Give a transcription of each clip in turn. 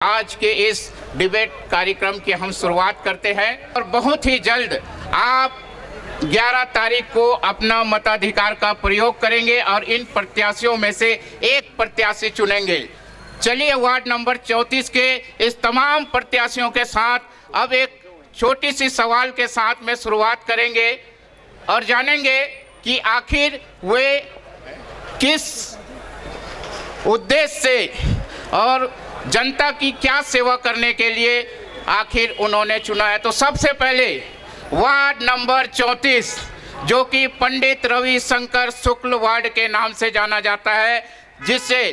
आज के इस डिबेट कार्यक्रम की हम शुरुआत करते हैं और बहुत ही जल्द आप 11 तारीख को अपना मताधिकार का प्रयोग करेंगे और इन प्रत्याशियों में से एक प्रत्याशी चुनेंगे। चलिए वार्ड नंबर 34 के इस तमाम प्रत्याशियों के साथ अब एक छोटी सी सवाल के साथ में शुरुआत करेंगे और जानेंगे कि आखिर वे किस उद्देश्य से और जनता की क्या सेवा करने के लिए आखिर उन्होंने चुना है। तो सबसे पहले वार्ड नंबर 34 जो कि पंडित रविशंकर शुक्ल वार्ड के नाम से जाना जाता है, जिससे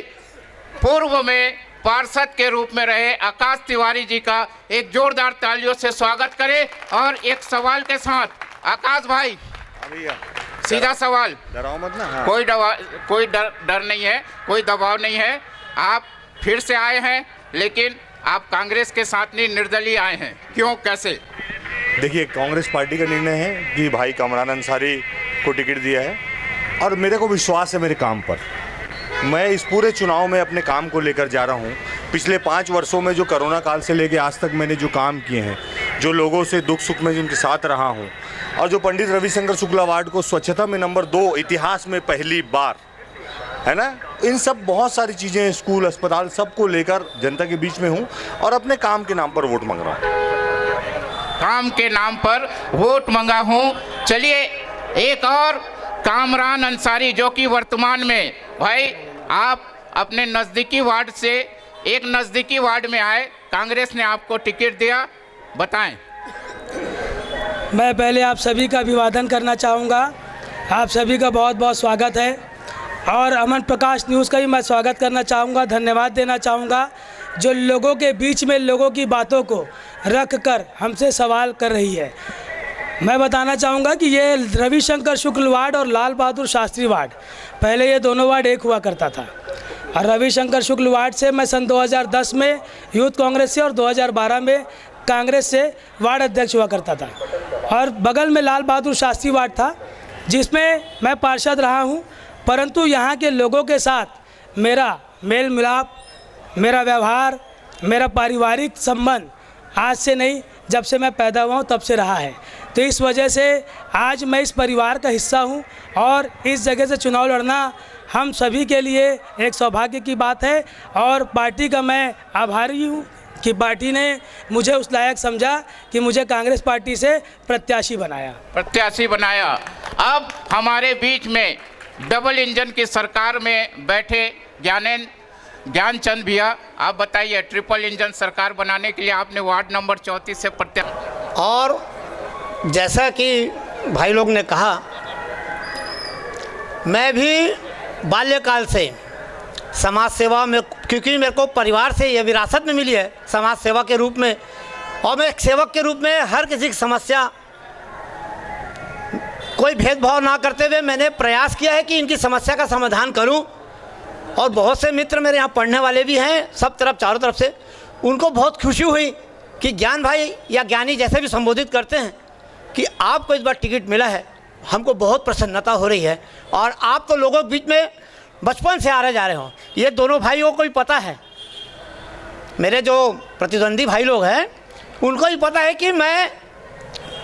पूर्व में पार्षद के रूप में रहे आकाश तिवारी जी का एक जोरदार तालियों से स्वागत करें। और एक सवाल के साथ आकाश भाई, सीधा सवाल, डराओ मत ना। हाँ। कोई डर नहीं है, कोई दबाव नहीं है। आप फिर से आए हैं लेकिन आप कांग्रेस के साथ नहीं, निर्दलीय आए हैं, क्यों, कैसे? देखिए, कांग्रेस पार्टी का निर्णय है कि भाई कमरान अंसारी को टिकट दिया है और मेरे को विश्वास है मेरे काम पर। मैं इस पूरे चुनाव में अपने काम को लेकर जा रहा हूँ। पिछले 5 वर्षों में जो कोरोना काल से लेकर आज तक मैंने जो काम किए हैं, जो लोगों से दुख सुख में जिनके साथ रहा हूँ, और जो पंडित रविशंकर शुक्ला वार्ड को स्वच्छता में नंबर 2 इतिहास में पहली बार, है ना, इन सब बहुत सारी चीज़ें, स्कूल, अस्पताल, सबको लेकर जनता के बीच में हूँ और अपने काम के नाम पर वोट मांग रहा हूँ। काम के नाम पर वोट मांगा हूँ। चलिए एक और कामरान अंसारी जो कि वर्तमान में, भाई आप अपने नज़दीकी वार्ड से एक नज़दीकी वार्ड में आए, कांग्रेस ने आपको टिकट दिया, बताएं। मैं पहले आप सभी का अभिवादन करना चाहूँगा। आप सभी का बहुत बहुत स्वागत है और अमन प्रकाश न्यूज़ का भी मैं स्वागत करना चाहूँगा, धन्यवाद देना चाहूँगा जो लोगों के बीच में लोगों की बातों को रख कर हमसे सवाल कर रही है। मैं बताना चाहूँगा कि ये रविशंकर शुक्ल वार्ड और लाल बहादुर शास्त्री वार्ड, पहले ये दोनों वार्ड एक हुआ करता था और रविशंकर शुक्ल वार्ड से मैं सन 2010 में यूथ कांग्रेस से और 2012 में कांग्रेस से वार्ड अध्यक्ष हुआ करता था और बगल में लाल बहादुर शास्त्री वार्ड था जिसमें मैं पार्षद रहा हूँ। परंतु यहाँ के लोगों के साथ मेरा मेल मिलाप, मेरा व्यवहार, मेरा पारिवारिक संबंध आज से नहीं, जब से मैं पैदा हुआ हूँ तब से रहा है। तो इस वजह से आज मैं इस परिवार का हिस्सा हूँ और इस जगह से चुनाव लड़ना हम सभी के लिए एक सौभाग्य की बात है और पार्टी का मैं आभारी हूँ कि पार्टी ने मुझे उस लायक समझा कि मुझे कांग्रेस पार्टी से प्रत्याशी बनाया। अब हमारे बीच में डबल इंजन की सरकार में बैठे ज्ञानचंद भैया, आप बताइए, ट्रिपल इंजन सरकार बनाने के लिए आपने वार्ड नंबर 34 से प्रत्याशी। और जैसा कि भाई लोग ने कहा, मैं भी बाल्यकाल से समाज सेवा में, क्योंकि मेरे को परिवार से यह विरासत में मिली है समाज सेवा के रूप में, और मैं एक सेवक के रूप में हर किसी की समस्या, कोई भेदभाव ना करते हुए मैंने प्रयास किया है कि इनकी समस्या का समाधान करूं। और बहुत से मित्र मेरे यहाँ पढ़ने वाले भी हैं, सब तरफ, चारों तरफ से, उनको बहुत खुशी हुई कि ज्ञान भाई या ज्ञानी जैसे भी संबोधित करते हैं कि आपको इस बार टिकट मिला है। हमको बहुत प्रसन्नता हो रही है और आप तो लोगों के बीच में बचपन से आ रहे जा रहे हो। ये दोनों भाइयों को भी पता है, मेरे जो प्रतिद्वंदी भाई लोग हैं उनको भी पता है कि मैं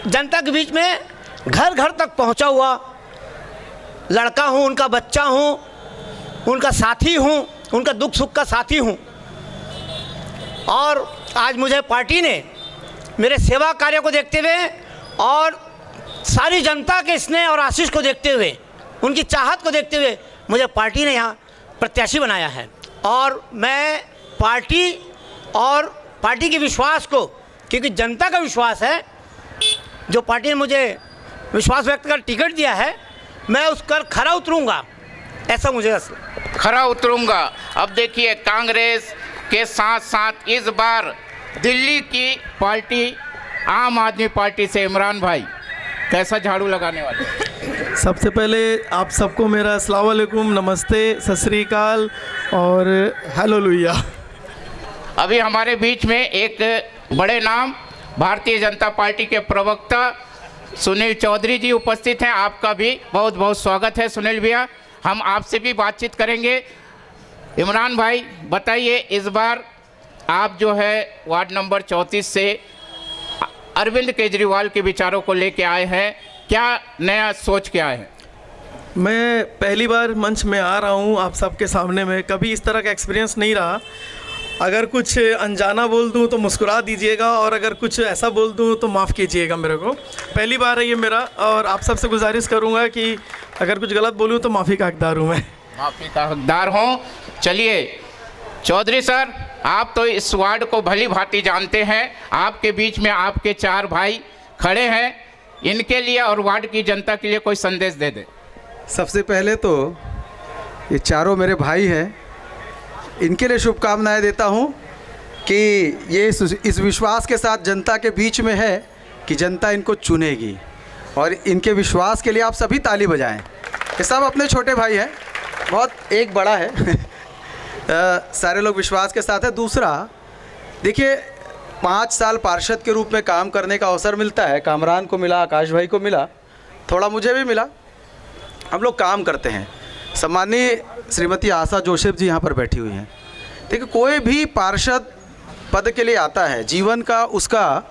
जनता के बीच में घर घर तक पहुंचा हुआ लड़का हूं, उनका बच्चा हूं, उनका साथी हूं, उनका दुख सुख का साथी हूं। और आज मुझे पार्टी ने मेरे सेवा कार्य को देखते हुए और सारी जनता के स्नेह और आशीष को देखते हुए, उनकी चाहत को देखते हुए मुझे पार्टी ने यहाँ प्रत्याशी बनाया है। और मैं पार्टी और पार्टी के विश्वास को, क्योंकि जनता का विश्वास है, जो पार्टी ने मुझे विश्वास व्यक्त कर टिकट दिया है, मैं उस पर खरा उतरूँगा, ऐसा मुझे खरा उतरूँगा। अब देखिए, कांग्रेस के साथ साथ इस बार दिल्ली की पार्टी आम आदमी पार्टी से इमरान भाई कैसा झाड़ू लगाने वाले? सबसे पहले आप सबको मेरा अस्सलाम वालेकुम, नमस्ते, सत श्री अकाल और हालेलुया। अभी हमारे बीच में एक बड़े नाम भारतीय जनता पार्टी के प्रवक्ता सुनील चौधरी जी उपस्थित हैं। आपका भी बहुत बहुत स्वागत है सुनील भैया। हम आपसे भी बातचीत करेंगे। इमरान भाई बताइए, इस बार आप जो है वार्ड नंबर 34 से अरविंद केजरीवाल के विचारों को लेके आए हैं, क्या नया सोच के आए हैं? मैं पहली बार मंच में आ रहा हूँ आप सबके सामने में, कभी इस तरह का एक्सपीरियंस नहीं रहा। अगर कुछ अनजाना बोल दूँ तो मुस्कुरा दीजिएगा, और अगर कुछ ऐसा बोल दूँ तो माफ़ कीजिएगा मेरे को। पहली बार है ये मेरा, और आप सबसे गुजारिश करूँगा कि अगर कुछ गलत बोलूँ तो माफ़ी का हकदार हूँ मैं। माफ़ी का हकदार हों। चलिए चौधरी सर, आप तो इस वार्ड को भली भांति जानते हैं, आपके बीच में आपके 4 भाई खड़े हैं, इनके लिए और वार्ड की जनता के लिए कोई संदेश दे दें। सबसे पहले तो ये चारों मेरे भाई हैं, इनके लिए शुभकामनाएं देता हूं कि ये इस विश्वास के साथ जनता के बीच में है कि जनता इनको चुनेगी, और इनके विश्वास के लिए आप सभी ताली बजाएं। ये सब अपने छोटे भाई हैं, बहुत एक बड़ा है सारे लोग विश्वास के साथ है। दूसरा, देखिए 5 साल पार्षद के रूप में काम करने का अवसर मिलता है, कामरान को मिला, आकाश भाई को मिला, थोड़ा मुझे भी मिला। हम लोग काम करते हैं। सम्माननीय श्रीमती आशा जोसेफ जी यहाँ पर बैठी हुई हैं। देखिए कोई भी पार्षद पद के लिए आता है, जीवन का उसका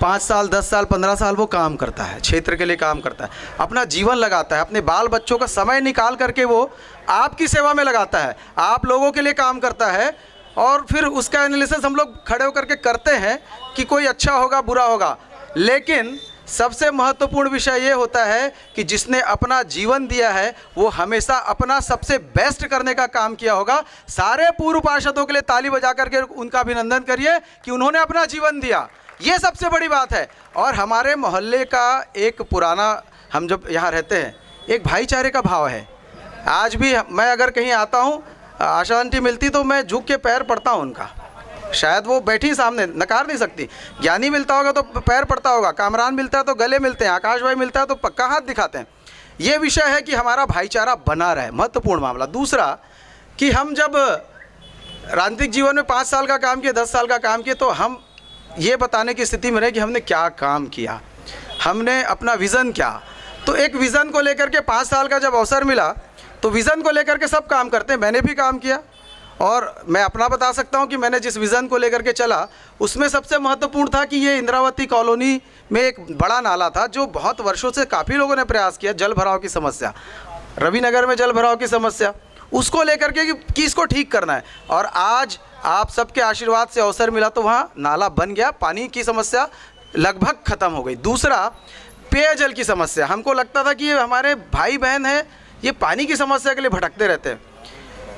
5 साल 10 साल 15 साल वो काम करता है, क्षेत्र के लिए काम करता है, अपना जीवन लगाता है, अपने बाल बच्चों का समय निकाल करके वो आपकी सेवा में लगाता है, आप लोगों के लिए काम करता है, और फिर उसका एनालिसिस हम लोग खड़े होकर के करते हैं कि कोई अच्छा होगा बुरा होगा। लेकिन सबसे महत्वपूर्ण विषय ये होता है कि जिसने अपना जीवन दिया है वो हमेशा अपना सबसे बेस्ट करने का काम किया होगा। सारे पूर्व पार्षदों के लिए ताली बजा करके उनका अभिनंदन करिए कि उन्होंने अपना जीवन दिया, ये सबसे बड़ी बात है। और हमारे मोहल्ले का एक पुराना, हम जब यहाँ रहते हैं, एक भाईचारे का भाव है। आज भी मैं अगर कहीं आता हूँ, आशा आंटी मिलती तो मैं झुक के पैर पड़ता हूँ उनका, शायद वो बैठी सामने नकार नहीं सकती। ज्ञानी मिलता होगा तो पैर पड़ता होगा, कामरान मिलता है तो गले मिलते हैं, आकाश भाई मिलता है तो पक्का हाथ दिखाते हैं। ये विषय है कि हमारा भाईचारा बना रहे, महत्वपूर्ण मामला। दूसरा कि हम जब राजनीतिक जीवन में 5 साल का काम किया, 10 साल का काम किया, तो हम ये बताने की स्थिति में रहे कि हमने क्या काम किया, हमने अपना विज़न क्या। तो एक विज़न को लेकर के 5 साल का जब अवसर मिला तो विज़न को लेकर के सब काम करते हैं। मैंने भी काम किया, और मैं अपना बता सकता हूं कि मैंने जिस विज़न को लेकर के चला उसमें सबसे महत्वपूर्ण था कि ये इंद्रावती कॉलोनी में एक बड़ा नाला था जो बहुत वर्षों से काफ़ी लोगों ने प्रयास किया, जल भराव की समस्या, रविनगर में जल भराव की समस्या, उसको लेकर के कि इसको ठीक करना है। और आज आप सबके आशीर्वाद से अवसर मिला तो वहाँ नाला बन गया, पानी की समस्या लगभग ख़त्म हो गई। दूसरा, पेयजल की समस्या, हमको लगता था कि ये हमारे भाई बहन हैं, ये पानी की समस्या के लिए भटकते रहते हैं।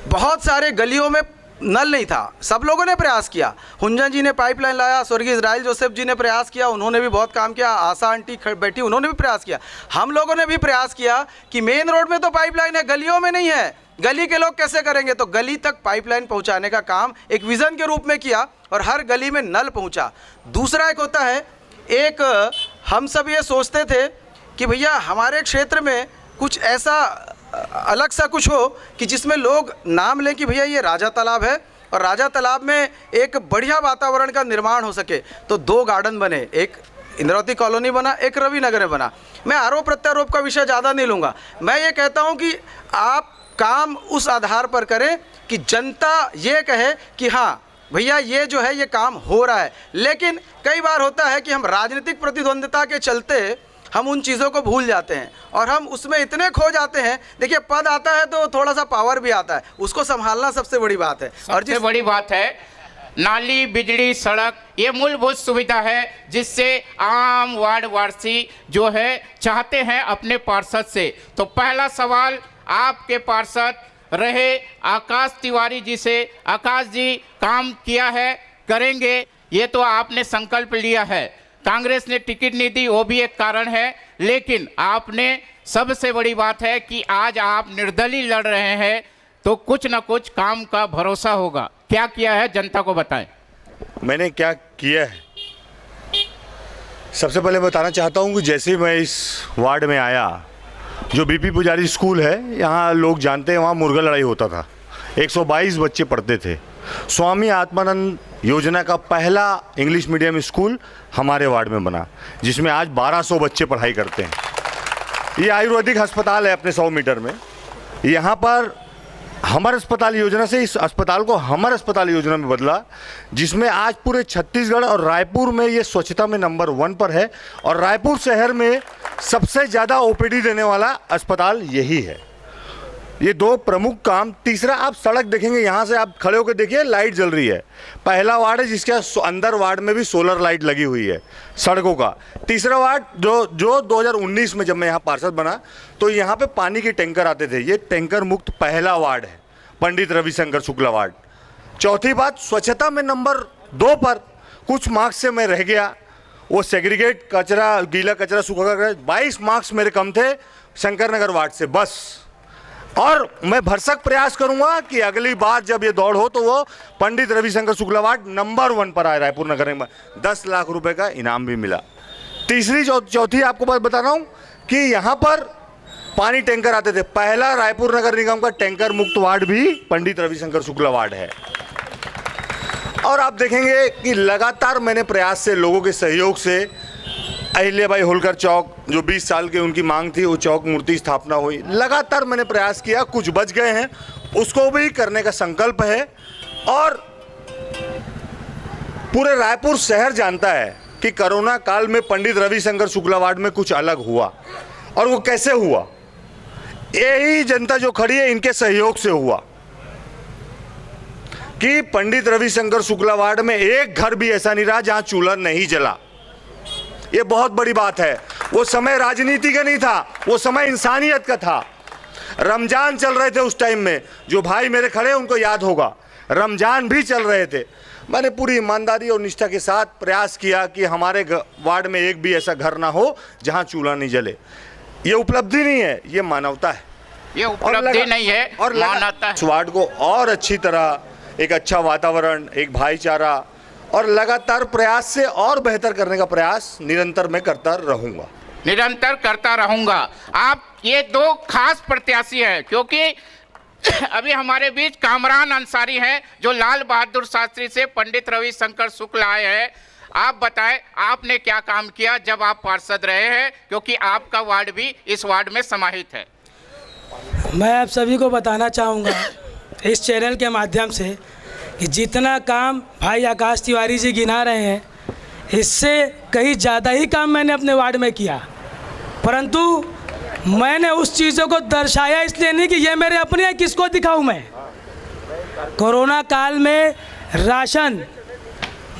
बहुत सारे गलियों में नल नहीं था, सब लोगों ने प्रयास किया। हुंजन जी ने पाइपलाइन लाया, स्वर्गीय इजराइल जोसेफ जी ने प्रयास किया, उन्होंने भी बहुत काम किया, आशा आंटी बैठी उन्होंने भी प्रयास किया, हम लोगों ने भी प्रयास किया कि मेन रोड में तो पाइपलाइन है, गलियों में नहीं है, गली के लोग कैसे करेंगे। तो गली तक पाइपलाइन पहुंचाने का काम एक विज़न के रूप में किया और हर गली में नल पहुंचा। दूसरा एक होता है, एक हम सब ये सोचते थे कि भैया हमारे क्षेत्र में कुछ ऐसा अलग सा कुछ हो कि जिसमें लोग नाम लें कि भैया ये राजा तालाब है, और राजा तालाब में एक बढ़िया वातावरण का निर्माण हो सके। तो 2 गार्डन बने, एक इंद्रावती कॉलोनी बना, एक रविनगर में बना। मैं आरोप प्रत्यारोप का विषय ज़्यादा नहीं लूँगा, मैं ये कहता हूँ कि आप काम उस आधार पर करें कि जनता ये कहे कि हाँ भैया ये जो है ये काम हो रहा है। लेकिन कई बार होता है कि हम राजनीतिक प्रतिद्वंद्विता के चलते हम उन चीज़ों को भूल जाते हैं और हम उसमें इतने खो जाते हैं। देखिए पद आता है तो थोड़ा सा पावर भी आता है, उसको संभालना सबसे बड़ी बात है। और सबसे बड़ी बात है नाली, बिजली, सड़क, ये मूलभूत सुविधा है जिससे आम वार्डवासी जो है चाहते हैं अपने पार्षद से। तो पहला सवाल आपके पार्षद रहे आकाश तिवारी जी से। आकाश जी, काम किया है, करेंगे, ये तो आपने संकल्प लिया है। कांग्रेस ने टिकट नहीं दी, वो भी एक कारण है, लेकिन आपने, सबसे बड़ी बात है कि आज आप निर्दलीय लड़ रहे हैं तो कुछ ना कुछ काम का भरोसा होगा। क्या किया है जनता को बताएं। मैंने क्या किया है, सबसे पहले बताना चाहता हूं कि जैसे ही मैं इस वार्ड में आया, जो बीपी पुजारी स्कूल है, यहाँ लोग जानते हैं वहाँ मुर्गा लड़ाई होता था, 122 बच्चे पढ़ते थे। स्वामी आत्मानंद योजना का पहला इंग्लिश मीडियम स्कूल हमारे वार्ड में बना, जिसमें आज 1200 बच्चे पढ़ाई करते हैं। ये आयुर्वेदिक अस्पताल है अपने 100 मीटर में। यहाँ पर हमर अस्पताल योजना से इस अस्पताल को हमर अस्पताल योजना में बदला, जिसमें आज पूरे छत्तीसगढ़ और रायपुर में ये स्वच्छता में नंबर 1 पर है और रायपुर शहर में सबसे ज़्यादा ओपीडी देने वाला अस्पताल यही है। ये 2 प्रमुख काम। तीसरा, आप सड़क देखेंगे, यहाँ से आप खड़े होकर देखिए, लाइट जल रही है। पहला वार्ड है जिसके अंदर वार्ड में भी सोलर लाइट लगी हुई है सड़कों का। तीसरा वार्ड जो 2019 में जब मैं यहाँ पार्षद बना तो यहाँ पे पानी के टैंकर आते थे। ये टैंकर मुक्त पहला वार्ड है, पंडित रविशंकर शुक्ला वार्ड। चौथी बात, स्वच्छता में नंबर 2 पर कुछ मार्क्स से मैं रह गया। वो सेग्रीगेट कचरा, गीला कचरा, सूखा कचरा, 22 मार्क्स मेरे कम थे शंकर नगर वार्ड से बस। और मैं भरसक प्रयास करूंगा कि अगली बार जब ये दौड़ हो तो वो पंडित रविशंकर शुक्ला वार्ड नंबर 1 पर आए रायपुर नगर में। 10 लाख रुपए का इनाम भी मिला। तीसरी चौथी आपको बात बता रहा हूं कि यहाँ पर पानी टैंकर आते थे। पहला रायपुर नगर निगम का टैंकर मुक्त वार्ड भी पंडित रविशंकर शुक्ला वार्ड है। और आप देखेंगे कि लगातार मैंने प्रयास से, लोगों के सहयोग से, अहिल्याबाई होलकर चौक जो 20 साल की उनकी मांग थी, वो चौक मूर्ति स्थापना हुई। लगातार मैंने प्रयास किया, कुछ बच गए हैं, उसको भी करने का संकल्प है। और पूरे रायपुर शहर जानता है कि कोरोना काल में पंडित रविशंकर शुक्ला वार्ड में कुछ अलग हुआ। और वो कैसे हुआ? यही जनता जो खड़ी है, इनके सहयोग से हुआ कि पंडित रविशंकर शुक्ला वार्ड में एक घर भी ऐसा नहीं रहा जहां चूल्हा नहीं जला। ये बहुत बड़ी बात है। वो समय राजनीति का नहीं था, वो समय इंसानियत का था। रमजान चल रहे थे उस टाइम में, जो भाई मेरे खड़े उनको याद होगा, रमजान भी चल रहे थे। मैंने पूरी ईमानदारी और निष्ठा के साथ प्रयास किया कि हमारे वार्ड में एक भी ऐसा घर ना हो जहां चूल्हा नहीं जले। ये उपलब्धि नहीं है, ये मानवता है। ये उपलब्धि नहीं है और मानवता है। इस वार्ड को और अच्छी तरह, एक अच्छा वातावरण, एक भाईचारा और लगातार प्रयास से और बेहतर करने का प्रयास निरंतर मैं करता रहूंगा। आप ये 2 खास प्रत्याशी हैं, क्योंकि अभी हमारे बीच कामरान अंसारी हैं जो लाल बहादुर शास्त्री से पंडित रविशंकर शुक्ला आए हैं। आप बताएं, आपने क्या काम किया जब आप पार्षद रहे हैं, क्योंकि आपका वार्ड भी इस वार्ड में समाहित है। मैं आप सभी को बताना चाहूँगा इस चैनल के माध्यम से कि जितना काम भाई आकाश तिवारी जी गिना रहे हैं, इससे कहीं ज़्यादा ही काम मैंने अपने वार्ड में किया। परंतु मैंने उस चीज़ों को दर्शाया इसलिए नहीं कि ये मेरे अपने हैं, किसको दिखाऊं मैं। कोरोना काल में राशन,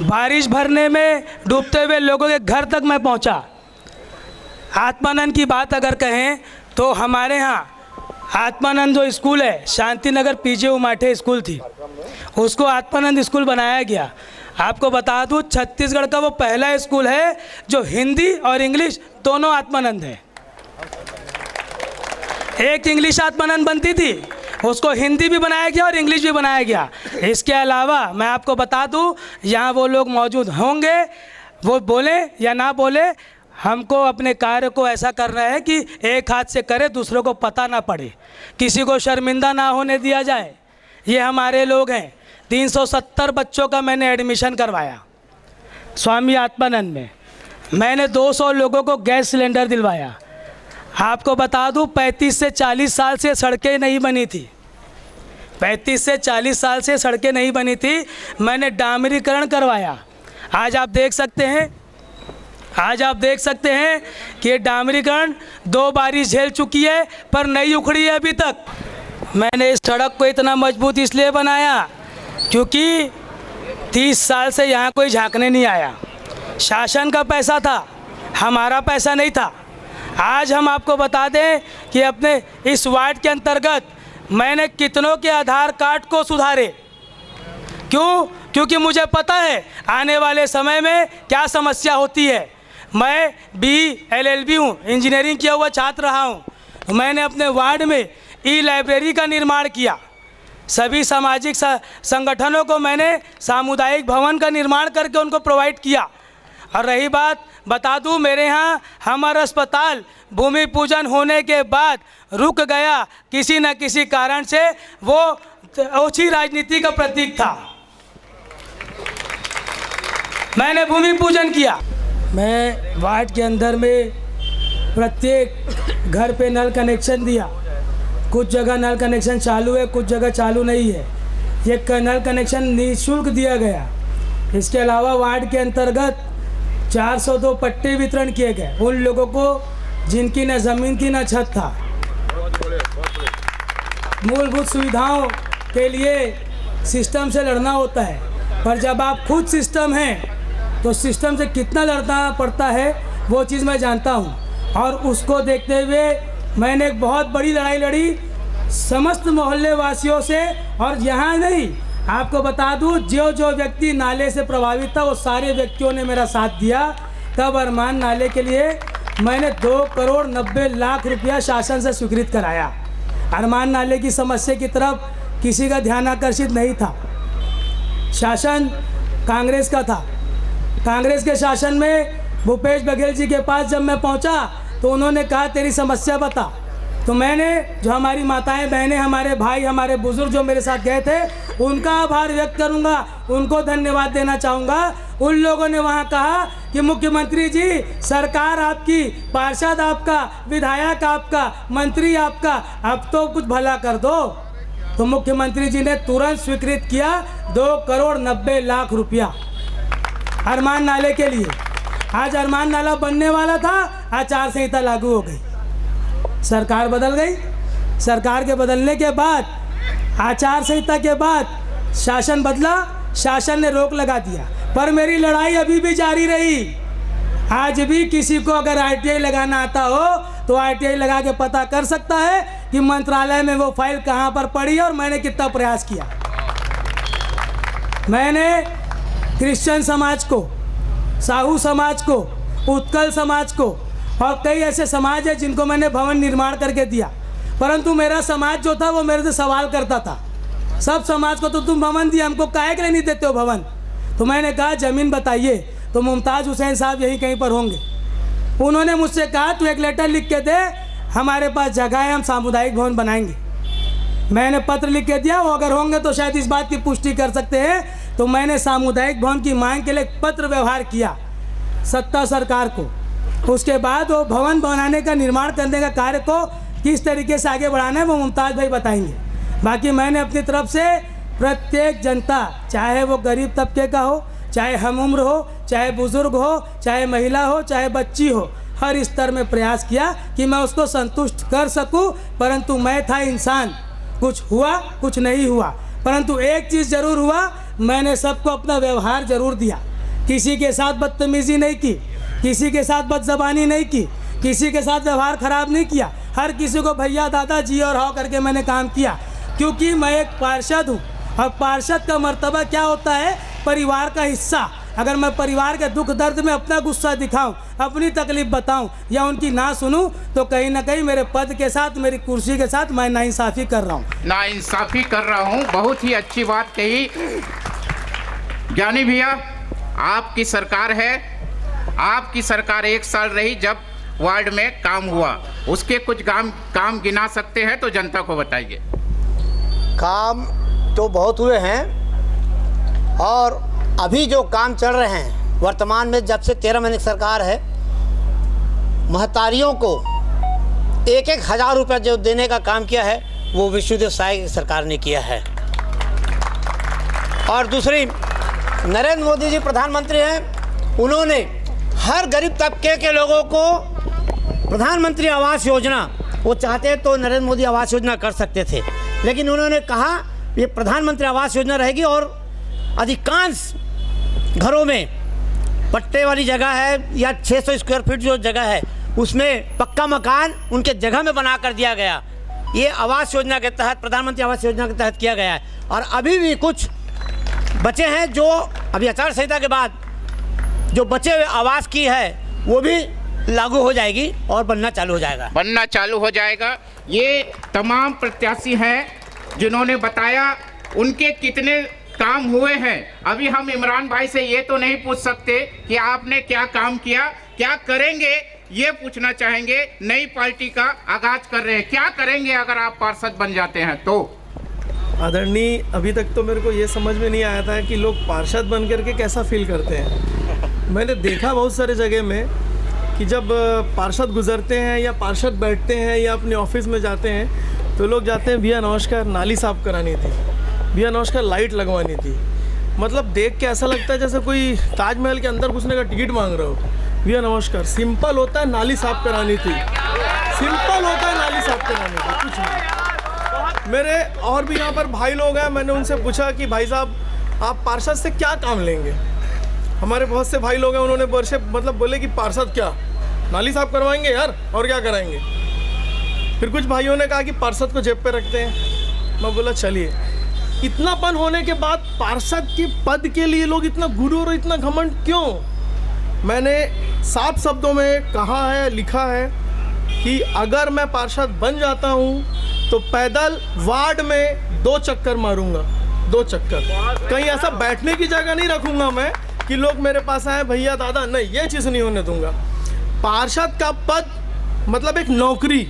बारिश भरने में डूबते हुए लोगों के घर तक मैं पहुंचा। आत्मानंद की बात अगर कहें तो हमारे यहाँ आत्मानंद जो स्कूल है, शांति नगर पीजे उमाठे स्कूल थी, उसको आत्मानंद स्कूल बनाया गया। आपको बता दूं, छत्तीसगढ़ का वो पहला स्कूल है जो हिंदी और इंग्लिश दोनों आत्मानंद है। एक इंग्लिश आत्मानंद बनती थी, उसको हिंदी भी बनाया गया और इंग्लिश भी बनाया गया। इसके अलावा मैं आपको बता दूं, यहाँ वो लोग मौजूद होंगे, वो बोले या ना बोले, हमको अपने कार्य को ऐसा करना है कि एक हाथ से करे, दूसरों को पता ना पड़े, किसी को शर्मिंदा ना होने दिया जाए। ये हमारे लोग हैं। 370 बच्चों का मैंने एडमिशन करवाया स्वामी आत्मानंद में। मैंने 200 लोगों को गैस सिलेंडर दिलवाया। आपको बता दूं, 35 से 40 साल से सड़कें नहीं बनी थी। 35 से 40 साल से सड़कें नहीं बनी थी, मैंने डामरीकरण करवाया। आज आप देख सकते हैं कि ये डामरीकरण 2 बारिश झेल चुकी है पर नहीं उखड़ी है अभी तक। मैंने इस सड़क को इतना मजबूत इसलिए बनाया क्योंकि 30 साल से यहाँ कोई झांकने नहीं आया। शासन का पैसा था, हमारा पैसा नहीं था। आज हम आपको बता दें कि अपने इस वार्ड के अंतर्गत मैंने कितनों के आधार कार्ड को सुधारे। क्यों? क्योंकि मुझे पता है आने वाले समय में क्या समस्या होती है। मैं LLB हूँ, इंजीनियरिंग किया हुआ छात्र रहा हूँ। मैंने अपने वार्ड में लाइब्रेरी का निर्माण किया। सभी सामाजिक संगठनों को मैंने सामुदायिक भवन का निर्माण करके उनको प्रोवाइड किया। और रही बात, बता दूं, मेरे यहाँ हमारा अस्पताल भूमि पूजन होने के बाद रुक गया किसी न किसी कारण से। वो ओछी राजनीति का प्रतीक था। मैंने भूमि पूजन किया। मैं वार्ड के अंदर में प्रत्येक घर पे नल कनेक्शन दिया। कुछ जगह नल कनेक्शन चालू है, कुछ जगह चालू नहीं है। ये नल कनेक्शन निःशुल्क दिया गया। इसके अलावा वार्ड के अंतर्गत 402 पट्टे वितरण किए गए उन लोगों को जिनकी न ज़मीन थी न छत था। मूलभूत सुविधाओं के लिए सिस्टम से लड़ना होता है, पर जब आप खुद सिस्टम हैं तो सिस्टम से कितना लड़ना पड़ता है वो चीज़ मैं जानता हूँ। और उसको देखते हुए मैंने एक बहुत बड़ी लड़ाई लड़ी समस्त मोहल्ले वासियों से। और यहाँ नहीं, आपको बता दूँ, जो व्यक्ति नाले से प्रभावित था वो सारे व्यक्तियों ने मेरा साथ दिया। तब अरमान नाले के लिए मैंने 2,90,00,000 रुपया शासन से स्वीकृत कराया। अरमान नाले की समस्या की तरफ किसी का ध्यान आकर्षित नहीं था। शासन कांग्रेस का था। कांग्रेस के शासन में भूपेश बघेल जी के पास जब मैं पहुंचा तो उन्होंने कहा तेरी समस्या बता। तो मैंने, जो हमारी माताएं बहनें, हमारे भाई, हमारे बुजुर्ग जो मेरे साथ गए थे, उनका आभार व्यक्त करूंगा, उनको धन्यवाद देना चाहूँगा। उन लोगों ने वहाँ कहा कि मुख्यमंत्री जी, सरकार आपकी, पार्षद आपका, विधायक आपका, मंत्री आपका, अब तो कुछ भला कर दो। तो मुख्यमंत्री जी ने तुरंत स्वीकृत किया 2,90,00,000 रुपया अरमान नाले के लिए। आज अरमान नाला बनने वाला था, आचार संहिता लागू हो गई, सरकार बदल गई। सरकार के बदलने के बाद, आचार संहिता के बाद शासन बदला, शासन ने रोक लगा दिया, पर मेरी लड़ाई अभी भी जारी रही। आज भी किसी को अगर आरटीआई लगाना आता हो तो आरटीआई लगा के पता कर सकता है कि मंत्रालय में वो फाइल कहाँ पर पड़ी है और मैंने कितना प्रयास किया। मैंने क्रिश्चियन समाज को, साहू समाज को, उत्कल समाज को और कई ऐसे समाज है जिनको मैंने भवन निर्माण करके दिया, परंतु मेरा समाज जो था वो मेरे से सवाल करता था, सब समाज को तो तुम भवन दिया, हमको काहे के लिए नहीं देते हो भवन। तो मैंने कहा ज़मीन बताइए, तो मुमताज़ हुसैन साहब यहीं कहीं पर होंगे। उन्होंने मुझसे कहा तू एक लेटर लिख के दे, हमारे पास जगह है, हम सामुदायिक भवन बनाएंगे। मैंने पत्र लिख के दिया, वो अगर होंगे तो शायद इस बात की पुष्टि कर सकते हैं। तो मैंने सामुदायिक भवन की मांग के लिए एक पत्र व्यवहार किया सत्ता सरकार को। उसके बाद वो भवन बनाने का, निर्माण करने का कार्य को किस तरीके से आगे बढ़ाना है वो मुमताज़ भाई बताएंगे। बाकी मैंने अपनी तरफ से प्रत्येक जनता, चाहे वो गरीब तबके का हो, चाहे हम उम्र हो, चाहे बुज़ुर्ग हो, चाहे महिला हो, चाहे बच्ची हो, हर स्तर में प्रयास किया कि मैं उसको संतुष्ट कर सकूं। परंतु मैं था इंसान, कुछ हुआ कुछ नहीं हुआ, परंतु एक चीज़ ज़रूर हुआ, मैंने सबको अपना व्यवहार ज़रूर दिया। किसी के साथ बदतमीज़ी नहीं की, किसी के साथ बदज़बानी नहीं की, किसी के साथ व्यवहार ख़राब नहीं किया। हर किसी को भैया, दादा, जी और हाँ करके मैंने काम किया, क्योंकि मैं एक पार्षद हूँ। और पार्षद का मर्तबा क्या होता है? परिवार का हिस्सा। अगर मैं परिवार के दुख दर्द में अपना गुस्सा दिखाऊं, अपनी तकलीफ बताऊं या उनकी ना सुनूं, तो कहीं ना कहीं मेरे पद के साथ, मेरी कुर्सी के साथ मैं नाइंसाफ़ी कर रहा हूं। नाइंसाफ़ी कर रहा हूं, बहुत ही अच्छी बात कही ज्ञानी भैया। आपकी सरकार है, आपकी सरकार 1 साल रही जब वार्ड में काम हुआ, उसके कुछ काम गिना सकते हैं तो जनता को बताइए। काम तो बहुत हुए हैं और अभी जो काम चल रहे हैं वर्तमान में, जब से 13 महीने की सरकार है, महतारियों को 1-1 हज़ार रुपये जो देने का काम किया है वो विष्णुदेव साय की सरकार ने किया है। और दूसरी, नरेंद्र मोदी जी प्रधानमंत्री हैं, उन्होंने हर गरीब तबके के लोगों को प्रधानमंत्री आवास योजना, वो चाहते तो नरेंद्र मोदी आवास योजना कर सकते थे, लेकिन उन्होंने कहा ये प्रधानमंत्री आवास योजना रहेगी और अधिकांश घरों में पट्टे वाली जगह है या 600 स्क्वायर फीट जो जगह है उसमें पक्का मकान उनके जगह में बना कर दिया गया। ये आवास योजना के तहत, प्रधानमंत्री आवास योजना के तहत किया गया है। और अभी भी कुछ बचे हैं जो अभी आचार संहिता के बाद जो बचे हुए आवास की है वो भी लागू हो जाएगी और बनना चालू हो जाएगा। ये तमाम प्रत्याशी हैं जिन्होंने बताया उनके कितने काम हुए हैं। अभी हम इमरान भाई से ये तो नहीं पूछ सकते कि आपने क्या काम किया, क्या करेंगे, ये पूछना चाहेंगे। नई पार्टी का आगाज कर रहे हैं, क्या करेंगे अगर आप पार्षद बन जाते हैं तो? आदरणीय, अभी तक तो मेरे को ये समझ में नहीं आया था कि लोग पार्षद बन करके कैसा फील करते हैं। मैंने देखा बहुत सारे जगह में कि जब पार्षद गुजरते हैं या पार्षद बैठते हैं या अपने ऑफिस में जाते हैं तो लोग जाते हैं भैया नमस्कार नाली साफ़ करानी थी, भैया नमस्कार लाइट लगवानी थी। मतलब देख के ऐसा लगता है जैसे कोई ताजमहल के अंदर घुसने का टिकट मांग रहा हो। भैया नमस्कार, सिंपल होता है नाली साफ़ करानी थी, सिंपल होता है नाली साफ़ करानी थी, कुछ नहीं। मेरे और भी यहाँ पर भाई लोग हैं, मैंने उनसे पूछा कि भाई साहब आप पार्षद से क्या काम लेंगे। हमारे बहुत से भाई लोग हैं, उन्होंने वर्षे मतलब बोले कि पार्षद क्या नाली साफ़ करवाएंगे यार, और क्या कराएंगे। फिर कुछ भाइयों ने कहा कि पार्षद को जेब पे रखते हैं। मैं बोला चलिए, इतनापन होने के बाद पार्षद के पद के लिए लोग इतना गुरूर और इतना घमंड क्यों। मैंने साफ शब्दों में कहा है, लिखा है कि अगर मैं पार्षद बन जाता हूँ तो पैदल वार्ड में 2 चक्कर मारूंगा, 2 चक्कर। कहीं ऐसा बैठने की जगह नहीं रखूंगा मैं कि लोग मेरे पास आए भैया दादा, नहीं, ये चीज़ नहीं होने दूंगा। पार्षद का पद मतलब एक नौकरी,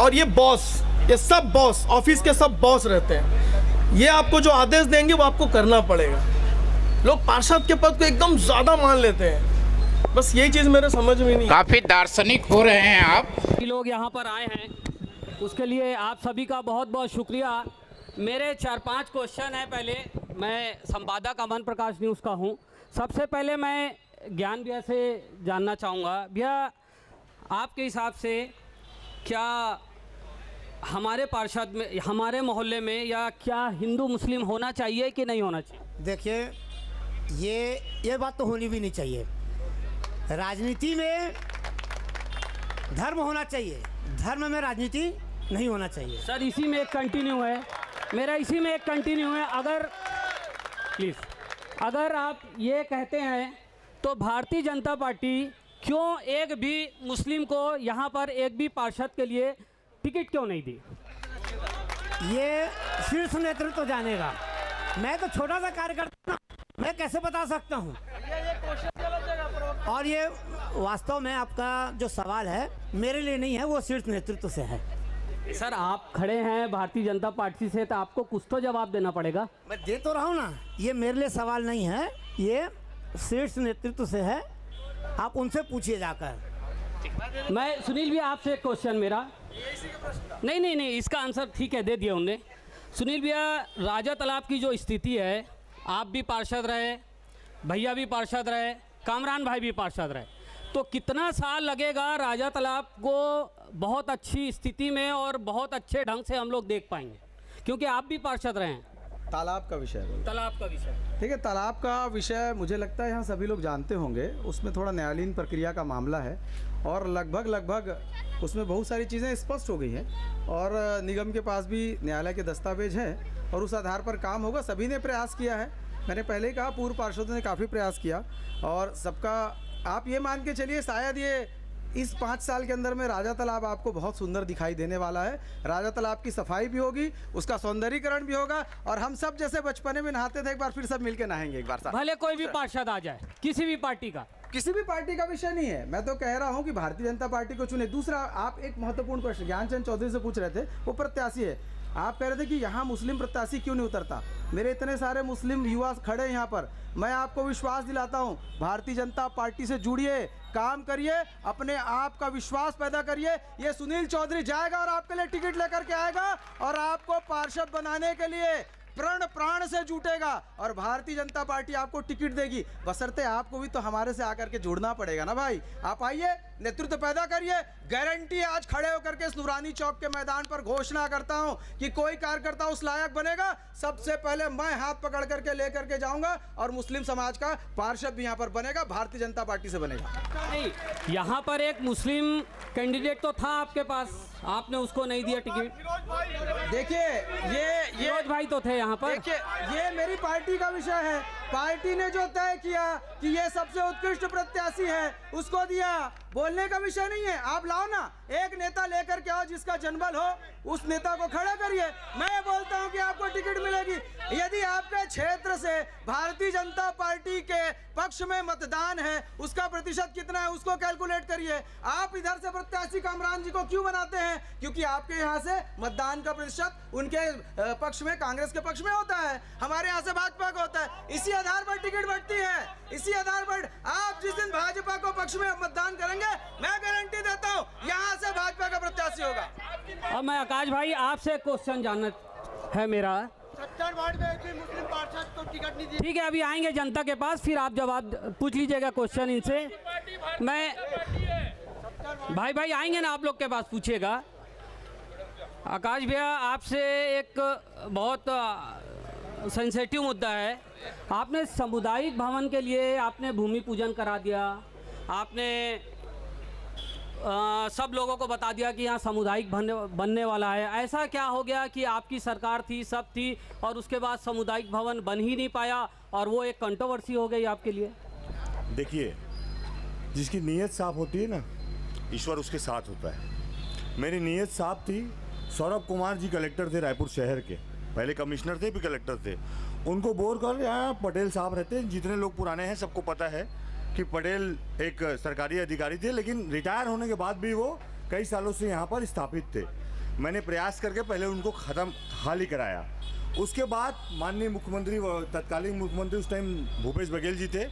और ये बॉस, ये सब बॉस, ऑफिस के सब बॉस रहते हैं। ये आपको जो आदेश देंगे वो आपको करना पड़ेगा। लोग पार्षद के पद को एकदम ज़्यादा मान लेते हैं, बस यही चीज़ मेरे समझ में नहीं। काफ़ी दार्शनिक हो रहे हैं आप। लोग यहाँ पर आए हैं, उसके लिए आप सभी का बहुत बहुत शुक्रिया। मेरे 4-5 क्वेश्चन हैं। पहले मैं संपादक अमन प्रकाश न्यूज़ का हूँ। सबसे पहले मैं ज्ञान भैया से जानना चाहूँगा, भैया आपके हिसाब से क्या हमारे पार्षद में, हमारे मोहल्ले में, या क्या हिंदू मुस्लिम होना चाहिए कि नहीं होना चाहिए? देखिए, ये बात तो होनी भी नहीं चाहिए। राजनीति में धर्म होना चाहिए, धर्म में राजनीति नहीं होना चाहिए। सर इसी में एक कंटिन्यू है, मेरा इसी में एक कंटिन्यू है। अगर प्लीज़, अगर आप ये कहते हैं तो भारतीय जनता पार्टी क्यों एक भी मुस्लिम को यहाँ पर एक भी पार्षद के लिए टिकट क्यों नहीं दी? ये शीर्ष नेतृत्व जानेगा। मैं तो छोटा सा कार्यकर्ता हूं, मैं कैसे बता सकता हूँ। और ये वास्तव में आपका जो सवाल है मेरे लिए नहीं है, वो शीर्ष नेतृत्व से है। सर आप खड़े हैं भारतीय जनता पार्टी से, तो आपको कुछ तो जवाब देना पड़ेगा। मैं दे तो रहा हूँ ना, ये मेरे लिए सवाल नहीं है, ये शीर्ष नेतृत्व से है, आप उनसे पूछिए जाकर। मैं सुनील भैया आपसे एक क्वेश्चन मेरा, नहीं, इसका आंसर ठीक है, दे दिया उनने। सुनील भैया, राजा तालाब की जो स्थिति है, आप भी पार्षद रहे, भैया भी पार्षद रहे, कामरान भाई भी पार्षद रहे, तो कितना साल लगेगा राजा तालाब को बहुत अच्छी स्थिति में और बहुत अच्छे ढंग से हम लोग देख पाएंगे, क्योंकि आप भी पार्षद रहे हैं। तालाब का विषय है। तालाब का विषय, ठीक है, तालाब का विषय मुझे लगता है यहाँ सभी लोग जानते होंगे। उसमें थोड़ा न्यायालयीन प्रक्रिया का मामला है और लगभग उसमें बहुत सारी चीज़ें स्पष्ट हो गई हैं और निगम के पास भी न्यायालय के दस्तावेज हैं और उस आधार पर काम होगा। सभी ने प्रयास किया है, मैंने पहले ही कहा, पूर्व पार्षदों ने काफ़ी प्रयास किया और सबका, आप ये मान के चलिए शायद ये इस 5 साल के अंदर में राजा तालाब आपको बहुत सुंदर दिखाई देने वाला है। राजा तालाब की सफाई भी होगी, उसका सौंदर्यीकरण भी होगा और हम सब जैसे बचपने में नहाते थे, एक बार फिर सब मिलके नहाएंगे एक बार साथ। भले कोई भी पार्षद आ जाए, किसी भी पार्टी का, किसी भी पार्टी का विषय नहीं है। मैं तो कह रहा हूं कि भारतीय जनता पार्टी को चुने। दूसरा, आप एक महत्वपूर्ण प्रश्न ज्ञानचंद चौधरी से पूछ रहे थे, वो प्रत्याशी है। आप कह रहे थे कि यहाँ मुस्लिम प्रत्याशी क्यों नहीं उतरता। मेरे इतने सारे मुस्लिम युवा खड़े हैं यहाँ पर, मैं आपको विश्वास दिलाता हूँ, भारतीय जनता पार्टी से जुड़िए, काम करिए, अपने आप का विश्वास पैदा करिए। ये सुनील चौधरी जाएगा और आपके लिए टिकट लेकर के आएगा और आपको पार्षद बनाने के लिए प्राण से जुटेगा और भारतीय जनता पार्टी आपको टिकट देगी। बशर्ते आपको भी तो हमारे से आकर के जुड़ना पड़ेगा ना भाई। आप आइए, नेतृत्व पैदा करिए। गारंटी आज खड़े होकर के नूरानी चौक के मैदान पर घोषणा करता हूं कि कोई कार्यकर्ता उस लायक बनेगा, सबसे पहले मैं हाथ पकड़ करके लेकर के जाऊंगा और मुस्लिम समाज का पार्षद भी यहाँ पर बनेगा, भारतीय जनता पार्टी से बनेगा। नहीं, यहाँ पर एक मुस्लिम कैंडिडेट तो था आपके पास, आपने उसको नहीं दिया टिकट। देखिए, ये भाई तो थे यहाँ पर। देखिए, ये मेरी पार्टी का विषय है। पार्टी ने जो तय किया कि ये सबसे उत्कृष्ट प्रत्याशी है, उसको दिया। बोलने का विषय नहीं है। आप लाओ ना, एक नेता लेकर के आओ जिसका जनबल हो, उस नेता को खड़ा करिए। मैं बोलता हूं कि आपको टिकट मिलेगी। यदि आपके क्षेत्र से भारतीय जनता पार्टी के पक्ष में मतदान है, उसका प्रतिशत कितना है उसको कैलकुलेट करिए। आप इधर से प्रत्याशी कामरान जी को क्यों बनाते हैं? क्योंकि आपके यहाँ से मतदान का प्रतिशत उनके पक्ष में, कांग्रेस के पक्ष में होता है, हमारे यहाँ से भाजपा का होता है। इसी आधार पर टिकट बढ़ती है, इसी आधार पर आप जिस दिन भाजपा को पक्ष में मतदान करेंगे, मैं गारंटी देता हूँ यहाँ से भाजपा का प्रत्याशी होगा। अब मैं आकाश भाई आपसे एक क्वेश्चन जानना है मेरा। 70 वार्ड में एक भी मुस्लिम पार्षद को टिकट नहीं दी। ठीक है, अभी आएंगे जनता के पास, फिर आप जवाब पूछ लीजिएगा क्वेश्चन इनसे। मैं भाई आएंगे ना आप लोग के पास, पूछिएगा। आकाश भैया, आपसे एक बहुत सेंसिटिव मुद्दा है। आपने सामुदायिक भवन के लिए आपने भूमि पूजन करा दिया, आपने सब लोगों को बता दिया कि यहाँ सामुदायिक बनने वाला है। ऐसा क्या हो गया कि आपकी सरकार थी, सब थी, और उसके बाद सामुदायिक भवन बन ही नहीं पाया और वो एक कंट्रोवर्सी हो गई आपके लिए? देखिए, जिसकी नीयत साफ होती है ना, ईश्वर उसके साथ होता है। मेरी नीयत साफ थी। सौरभ कुमार जी कलेक्टर थे रायपुर शहर के, पहले कमिश्नर थे, भी कलेक्टर थे। उनको बोल कर यहाँ पटेल साहब रहते हैं। जितने लोग पुराने हैं सबको पता है कि पटेल एक सरकारी अधिकारी थे, लेकिन रिटायर होने के बाद भी वो कई सालों से यहाँ पर स्थापित थे। मैंने प्रयास करके पहले उनको खाली कराया। उसके बाद माननीय मुख्यमंत्री, तत्कालीन मुख्यमंत्री उस टाइम भूपेश बघेल जी थे,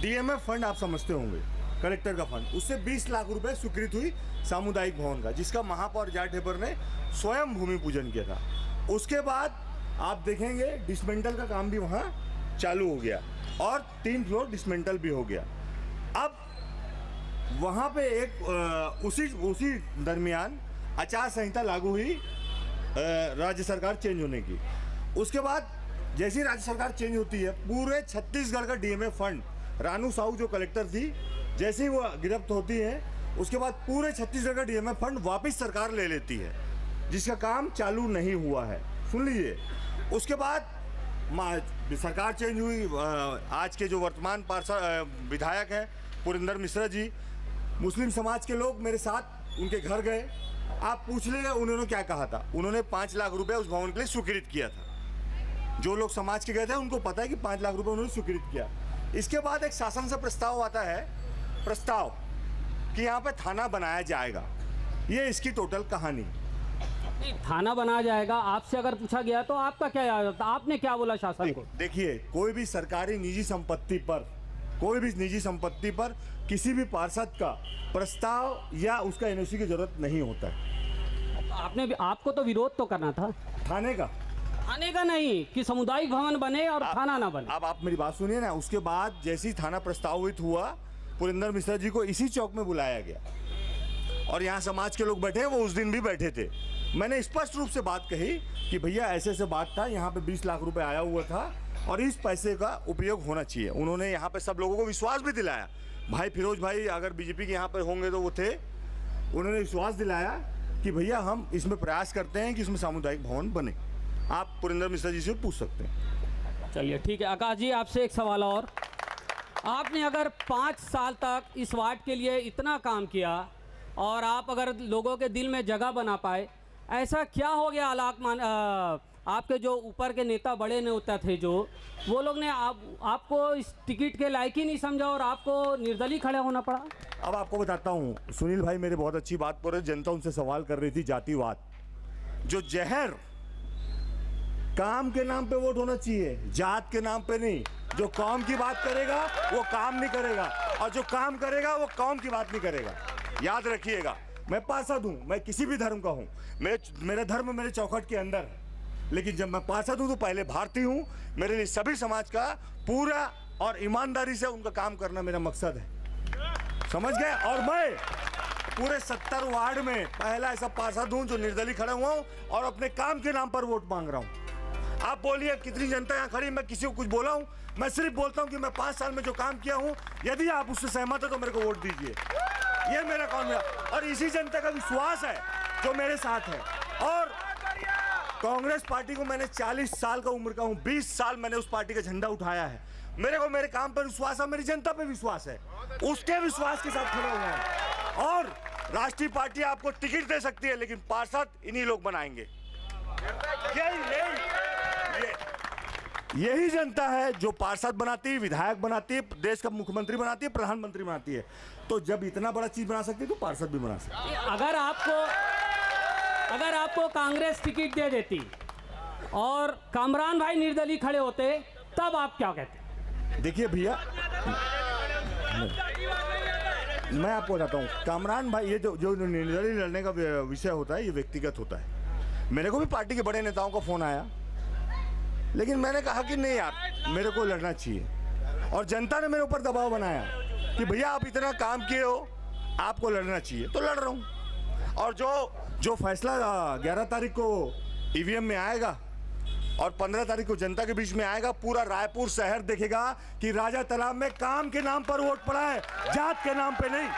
डीएमएफ फंड आप समझते होंगे, कलेक्टर का फंड, उससे 20 लाख रुपए स्वीकृत हुई सामुदायिक भवन का, जिसका महापौर जाट हेबर ने स्वयं भूमि पूजन किया था। उसके बाद आप देखेंगे डिसमेंटल का काम भी वहाँ चालू हो गया और 3 फ्लोर डिसमेंटल भी हो गया। अब वहाँ पे एक उसी दरमियान आचार संहिता लागू हुई राज्य सरकार चेंज होने की। उसके बाद जैसी राज्य सरकार चेंज होती है, पूरे छत्तीसगढ़ का डीएमएफ फंड, रानू साहू जो कलेक्टर थी, जैसे ही वो गिरफ्त होती है, उसके बाद पूरे छत्तीसगढ़ का डीएमएफ फंड वापस सरकार ले लेती है, जिसका काम चालू नहीं हुआ है। सुन लीजिए। उसके बाद सरकार चेंज हुई। आज के जो वर्तमान पार्षद विधायक हैं पुरिंदर मिश्रा जी, मुस्लिम समाज के लोग मेरे साथ उनके घर गए। आप पूछ लेंगे उन्होंने क्या कहा था। उन्होंने 5 लाख रुपए उस भवन के लिए स्वीकृत किया था। जो लोग समाज के गए थे उनको पता है कि 5 लाख रुपए उन्होंने स्वीकृत किया। इसके बाद एक शासन से प्रस्ताव आता है, प्रस्ताव कि यहाँ पे थाना बनाया जाएगा। ये इसकी टोटल कहानी। नहीं, थाना बनाया जाएगा, आपसे अगर पूछा गया तो आपका क्या याद आता? आपने क्या बोला शासन को? देखिए, कोई भी सरकारी निजी संपत्ति पर किसी भी पार्षद का प्रस्ताव या उसका एनओसी की जरूरत नहीं होता है। आपको तो विरोध तो करना था थाने का नहीं, कि सामुदायिक भवन बने और थाना ना बने। अब आप मेरी बात सुनिए ना। उसके बाद जैसे ही थाना प्रस्तावित हुआ, पुरिंदर मिश्रा जी को इसी चौक में बुलाया गया और यहाँ समाज के लोग बैठे, वो उस दिन भी बैठे थे। मैंने स्पष्ट रूप से बात कही कि भैया ऐसे ऐसे बात था, यहाँ पे 20 लाख रुपए आया हुआ था और इस पैसे का उपयोग होना चाहिए। उन्होंने यहाँ पे सब लोगों को विश्वास भी दिलाया। भाई फिरोज भाई अगर बीजेपी के यहाँ पर होंगे तो वो थे, उन्होंने विश्वास दिलाया कि भैया हम इसमें प्रयास करते हैं कि इसमें सामुदायिक भवन बने। आप पुरिंदर मिश्रा जी से पूछ सकते हैं। चलिए ठीक है। आकाश जी, आपसे एक सवाल और। आपने अगर 5 साल तक इस वार्ड के लिए इतना काम किया और आप अगर लोगों के दिल में जगह बना पाए, ऐसा क्या हो गया आपके जो ऊपर के नेता, बड़े नेता थे जो, वो लोग ने आपको इस टिकट के लायक ही नहीं समझा और आपको निर्दलीय खड़े होना पड़ा? अब आपको बताता हूँ। सुनील भाई मेरे बहुत अच्छी बात पर जनता उनसे सवाल कर रही थी, जातिवाद। जो जहर, काम के नाम पे वोट होना चाहिए, जात के नाम पे नहीं। जो कौम की बात करेगा वो काम नहीं करेगा और जो काम करेगा वो कौम की बात नहीं करेगा। याद रखिएगा, मैं पार्षद हूँ, मैं किसी भी धर्म का हूँ, मेरा धर्म मेरे चौखट के अंदर है, लेकिन जब मैं पार्षद हूँ तो पहले भारतीय हूँ। मेरे लिए सभी समाज का पूरा और ईमानदारी से उनका काम करना मेरा मकसद है, समझ गए। और मैं पूरे 70 वार्ड में पहला ऐसा पार्षद हूँ जो निर्दलीय खड़ा हुआ हूँ और अपने काम के नाम पर वोट मांग रहा हूँ। आप बोलिए कितनी जनता यहाँ खड़ी, मैं किसी को कुछ बोला हूँ? मैं सिर्फ बोलता हूँ कि मैं 5 साल में जो काम किया हूँ, यदि आप उससे सहमत हो तो मेरे को वोट दीजिए। ये मेरा काम है और इसी जनता का विश्वास है जो मेरे साथ है। और कांग्रेस पार्टी को मैंने 40 साल का उम्र का हूँ, 20 साल मैंने उस पार्टी का झंडा उठाया है। मेरे को मेरे काम पर विश्वास है, मेरी जनता पे विश्वास है, उसके विश्वास के साथ खड़ा हुआ है। और राष्ट्रीय पार्टी आपको टिकट दे सकती है, लेकिन पार्षद इन्हीं लोग बनाएंगे। यही जनता है जो पार्षद बनाती है, विधायक बनाती है, देश का मुख्यमंत्री बनाती है, प्रधानमंत्री बनाती है। तो जब इतना बड़ा चीज बना सकती है तो पार्षद भी बना सकती है। अगर आपको कांग्रेस टिकट दे देती और कामरान भाई निर्दलीय खड़े होते, तब आप क्या कहते? देखिए भैया, मैं आपको बताता हूँ, कामरान भाई, ये जो निर्दलीय लड़ने का विषय होता है, ये व्यक्तिगत होता है। मेरे को भी पार्टी के बड़े नेताओं का फ़ोन आया, लेकिन मैंने कहा कि नहीं यार, मेरे को लड़ना चाहिए। और जनता ने मेरे ऊपर दबाव बनाया कि भैया आप इतना काम किए हो, आपको लड़ना चाहिए, तो लड़ रहा हूँ। और जो फैसला 11 तारीख को ईवीएम में आएगा और 15 तारीख को जनता के बीच में आएगा, पूरा रायपुर शहर देखेगा कि राजा तालाब में काम के नाम पर वोट पड़ा है, जात के नाम पे नहीं।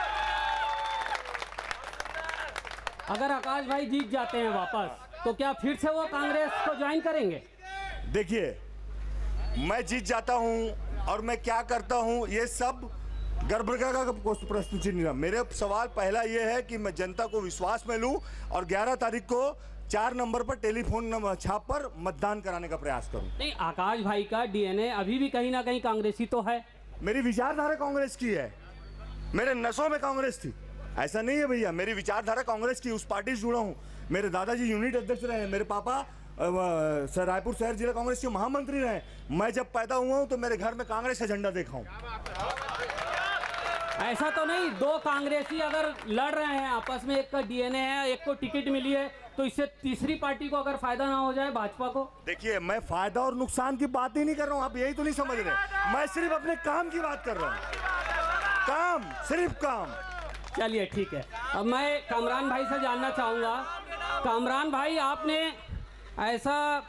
अगर आकाश भाई जीत जाते हैं वापस, तो क्या फिर से वो कांग्रेस को ज्वाइन करेंगे? देखिए, मैं जीत जाता हूं और मैं क्या करता हूं, ये सब गर्भगा का प्रश्न चिन्ह है। मेरे सवाल पहला ये है कि मैं जनता को विश्वास में लूं और 11 तारीख को 4 नंबर पर टेलीफोन छाप पर मतदान कराने का प्रयास करूं। नहीं, आकाश भाई का डीएनए अभी भी कहीं ना कहीं कांग्रेसी तो है। मेरी विचारधारा कांग्रेस की है, मेरे नसों में कांग्रेस थी, ऐसा नहीं है भैया। मेरी विचारधारा कांग्रेस की, उस पार्टी से जुड़ा हूँ। मेरे दादाजी यूनिट अध्यक्ष रहे, मेरे पापा रायपुर शहर जिला कांग्रेस के महामंत्री रहे। मैं जब पैदा हुआ हूँ तो मेरे घर में कांग्रेस का झंडा देखा हूँ। ऐसा तो नहीं, दो कांग्रेसी अगर लड़ रहे हैं आपस में, एक का डीएनए है, एक को टिकट मिली है, तो इससे तीसरी पार्टी को अगर फायदा ना हो जाए भाजपा को? देखिए, मैं फायदा और नुकसान की बात ही नहीं कर रहा हूँ, आप यही तो नहीं समझ रहे। मैं सिर्फ अपने काम की बात कर रहा हूँ, काम, सिर्फ काम। चलिए ठीक है। अब मैं कामरान भाई से जानना चाहूँगा, कामरान भाई आपने ऐसा,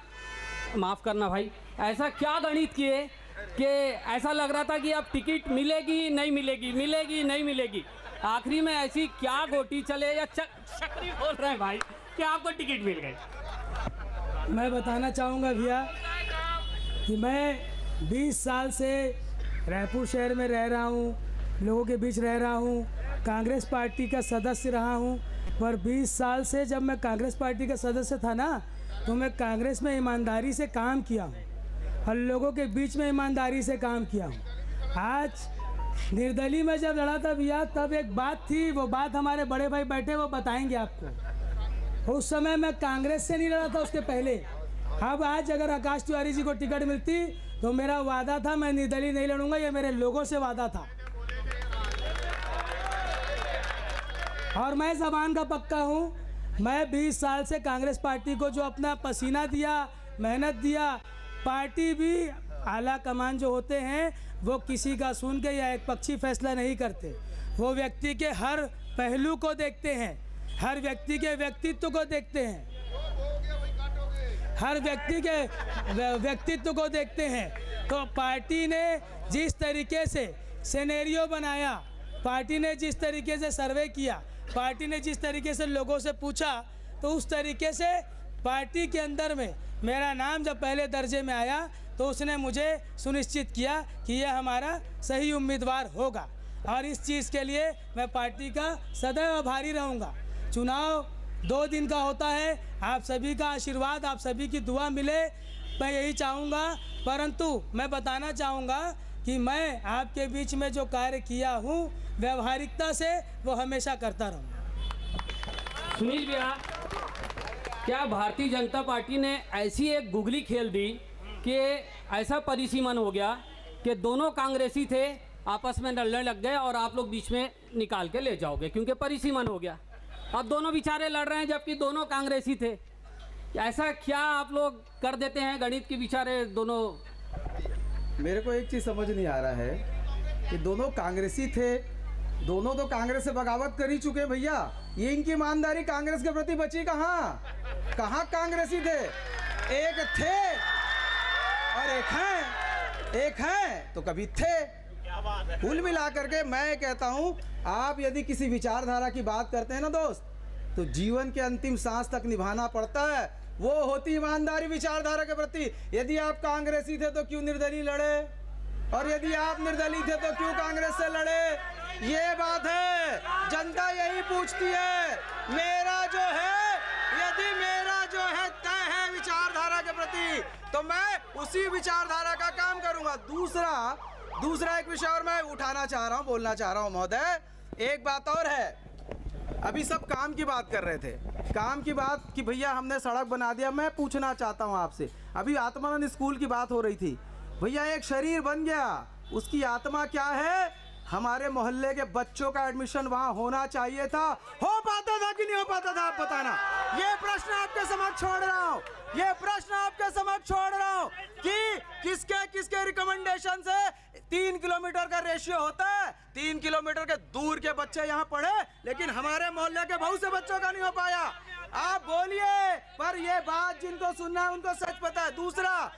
माफ़ करना भाई, ऐसा क्या गणित किए कि ऐसा लग रहा था कि अब टिकट मिलेगी नहीं मिलेगी, मिलेगी नहीं मिलेगी, आखिरी में ऐसी क्या गोटी चले या चक्री बोल रहे हैं भाई कि आपको टिकट मिल गई? मैं बताना चाहूँगा भैया कि मैं 20 साल से रायपुर शहर में रह रहा हूँ, लोगों के बीच रह रहा हूँ, कांग्रेस पार्टी का सदस्य रहा हूँ। पर 20 साल से जब मैं कांग्रेस पार्टी का सदस्य था ना, तो मैं कांग्रेस में ईमानदारी से काम किया हूँ और लोगों के बीच में ईमानदारी से काम किया हूँ। आज निर्दलीय में जब लड़ा था भैया, तब एक बात थी, वो बात हमारे बड़े भाई बैठे वो बताएंगे आपको। उस समय मैं कांग्रेस से नहीं लड़ा था, उसके पहले। अब आज अगर आकाश तिवारी जी को टिकट मिलती तो मेरा वादा था, मैं निर्दलीय नहीं लड़ूंगा, ये मेरे लोगों से वादा था और मैं ज़बान का पक्का हूँ। मैं 20 साल से कांग्रेस पार्टी को जो अपना पसीना दिया, मेहनत दिया, पार्टी भी आला कमान जो होते हैं वो किसी का सुन के या एक पक्षी फैसला नहीं करते, वो व्यक्ति के हर पहलू को देखते हैं, हर व्यक्ति के व्यक्तित्व को देखते हैं, हर व्यक्ति के व्यक्तित्व को देखते हैं। तो पार्टी ने जिस तरीके से सिनेरियो बनाया, पार्टी ने जिस तरीके से सर्वे किया, पार्टी ने जिस तरीके से लोगों से पूछा, तो उस तरीके से पार्टी के अंदर में मेरा नाम जब पहले दर्जे में आया तो उसने मुझे सुनिश्चित किया कि यह हमारा सही उम्मीदवार होगा और इस चीज़ के लिए मैं पार्टी का सदैव आभारी रहूँगा। चुनाव 2 दिन का होता है, आप सभी का आशीर्वाद, आप सभी की दुआ मिले, मैं यही चाहूँगा। परंतु मैं बताना चाहूँगा कि मैं आपके बीच में जो कार्य किया हूँ व्यवहारिकता से वो हमेशा करता रहूँगा। सुनील भैया, क्या भारतीय जनता पार्टी ने ऐसी एक गुगली खेल दी कि ऐसा परिसीमन हो गया कि दोनों कांग्रेसी थे आपस में लड़ने लग गए और आप लोग बीच में निकाल के ले जाओगे क्योंकि परिसीमन हो गया? अब दोनों बेचारे लड़ रहे हैं जबकि दोनों कांग्रेसी थे। ऐसा क्या आप लोग कर देते हैं गणित के बेचारे दोनों? मेरे को एक चीज़ समझ नहीं आ रहा है कि दोनों कांग्रेसी थे, दोनों तो कांग्रेस से बगावत कर ही चुके भैया। ये इनकी ईमानदारी कांग्रेस के प्रति बची कहाँ? कहाँ कांग्रेसी थे? एक थे और एक हैं तो कभी थे। कुल मिला करके मैं कहता हूँ, आप यदि किसी विचारधारा की बात करते हैं ना दोस्त, तो जीवन के अंतिम सांस तक निभाना पड़ता है, वो होती ईमानदारी विचारधारा के प्रति। यदि आप कांग्रेसी थे तो क्यों निर्दलीय लड़े, और यदि आप निर्दलीय थे तो क्यों कांग्रेस से लड़े? ये बात है, जनता यही पूछती है। मेरा जो है, यदि मेरा जो है तय है विचारधारा के प्रति, तो मैं उसी विचारधारा का काम करूंगा। दूसरा एक विषय और मैं उठाना चाह रहा हूँ, बोलना चाह रहा हूँ महोदय। एक बात और है, अभी सब काम की बात कर रहे थे, काम की बात कि भैया हमने सड़क बना दिया। मैं पूछना चाहता हूँ आपसे, अभी आत्मानंद स्कूल की बात हो रही थी, भैया एक शरीर बन गया, उसकी आत्मा क्या है? हमारे मोहल्ले के बच्चों का एडमिशन वहां होना चाहिए था। हो पाता था कि नहीं हो पाता था, आप बताना। ये प्रश्न आपके समक्ष छोड़ रहा हूं, ये प्रश्न आपके समक्ष छोड़ रहा हूं कि किसके किसके रिकमेंडेशन से 3 किलोमीटर का रेशियो होता है। 3 किलोमीटर के दूर के बच्चे यहाँ पढ़े, लेकिन हमारे मोहल्ले के बहुत से बच्चों का नहीं हो पाया। आप बोलिए, पर ये बात जिनको सुनना है उनको सच पता है। दूसरा,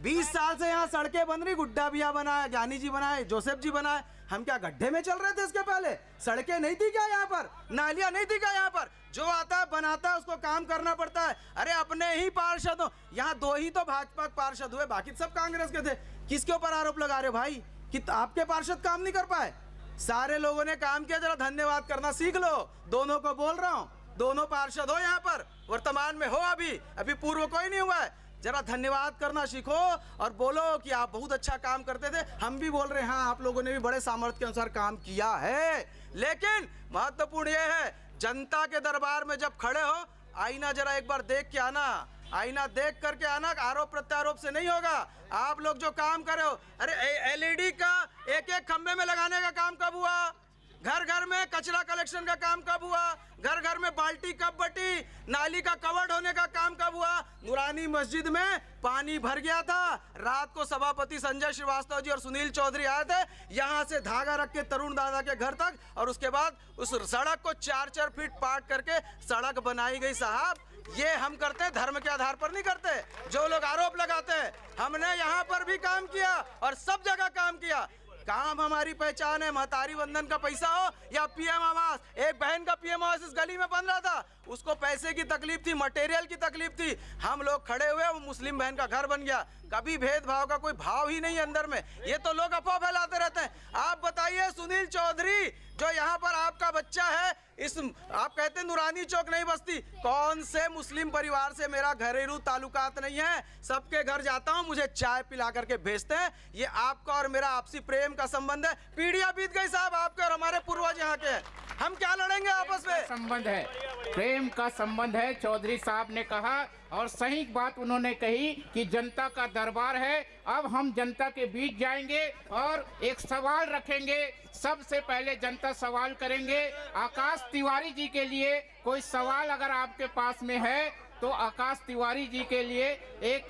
20 साल से यहाँ सड़कें बन रही, गुड्डा भैया बनाए, ज्ञानी जी बनाए, जोसेफ जी बनाए। हम क्या गड्ढे में चल रहे थे इसके पहले? सड़कें नहीं थी क्या यहाँ पर? नालियां नहीं थी क्या यहाँ पर? जो आता है बनाता है, उसको काम करना पड़ता है। अरे अपने ही पार्षद हो, यहाँ 2 ही तो भाजपा पार्षद हुए, बाकी सब कांग्रेस के थे। किसके ऊपर आरोप लगा रहे हो भाई कि आपके पार्षद काम नहीं कर पाए? सारे लोगों ने काम किया, जरा धन्यवाद करना सीख लो। दोनों को बोल रहा हूँ, दोनों पार्षद हो यहाँ पर, वर्तमान में हो, अभी पूर्व कोई नहीं हुआ है। जरा धन्यवाद करना सीखो और बोलो कि आप बहुत अच्छा काम करते थे। हम भी बोल रहे हैं हाँ, आप लोगों ने भी बड़े सामर्थ्य के अनुसार काम किया है। लेकिन महत्वपूर्ण ये है, जनता के दरबार में जब खड़े हो, आईना जरा एक बार देख के आना। आईना देख करके आना, आरोप प्रत्यारोप से नहीं होगा। आप लोग जो काम कर रहे हो, अरे एलईडी का एक खंबे में लगाने का काम कब हुआ? घर घर में कचरा कलेक्शन का काम कब हुआ? घर घर में बाल्टी कब बटी? नाली का कवर्ड होने का काम कब हुआ? नूरानी मस्जिद में पानी भर गया था, रात को सभापति संजय श्रीवास्तव जी और सुनील चौधरी आए थे, यहाँ से धागा रख के तरुण दादा के घर तक, और उसके बाद उस सड़क को 4-4 फीट पाट करके सड़क बनाई गई। साहब, ये हम करते धर्म के आधार पर नहीं करते। जो लोग आरोप लगाते हैं, हमने यहाँ पर भी काम किया और सब जगह काम किया। काम हमारी पहचान है। महतारी वंदन का पैसा हो या पीएम आवास, एक बहन का पीएम आवास इस गली में बन रहा था, उसको पैसे की तकलीफ थी, मटेरियल की तकलीफ थी, हम लोग खड़े हुए, वो मुस्लिम बहन का घर बन गया। कभी भेदभाव का कोई भाव ही नहीं अंदर में, ये तो लोग अफवाह फैलाते रहते हैं। आप बताइए, सुनील चौधरी जो यहाँ पर आपका बच्चा है, इस आप कहते हैं नूरानी चौक नहीं बस्ती, कौन से मुस्लिम परिवार से मेरा घरेलू ताल्लुकात नहीं है? सबके घर जाता हूँ, मुझे चाय पिला करके भेजते हैं। ये आपका और मेरा आपसी प्रेम का संबंध है। पीढ़ियां बीत गई साहब, आपके और हमारे पूर्वज यहाँ के हैं। हम क्या लड़ेंगे आपस में? संबंध है, प्रेम का संबंध है, चौधरी साहब ने कहा, और सही बात उन्होंने कही कि जनता का दरबार है। अब हम जनता के बीच जाएंगे और एक सवाल रखेंगे। सबसे पहले जनता सवाल करेंगे। आकाश तिवारी जी के लिए कोई सवाल अगर आपके पास में है तो आकाश तिवारी जी के लिए एक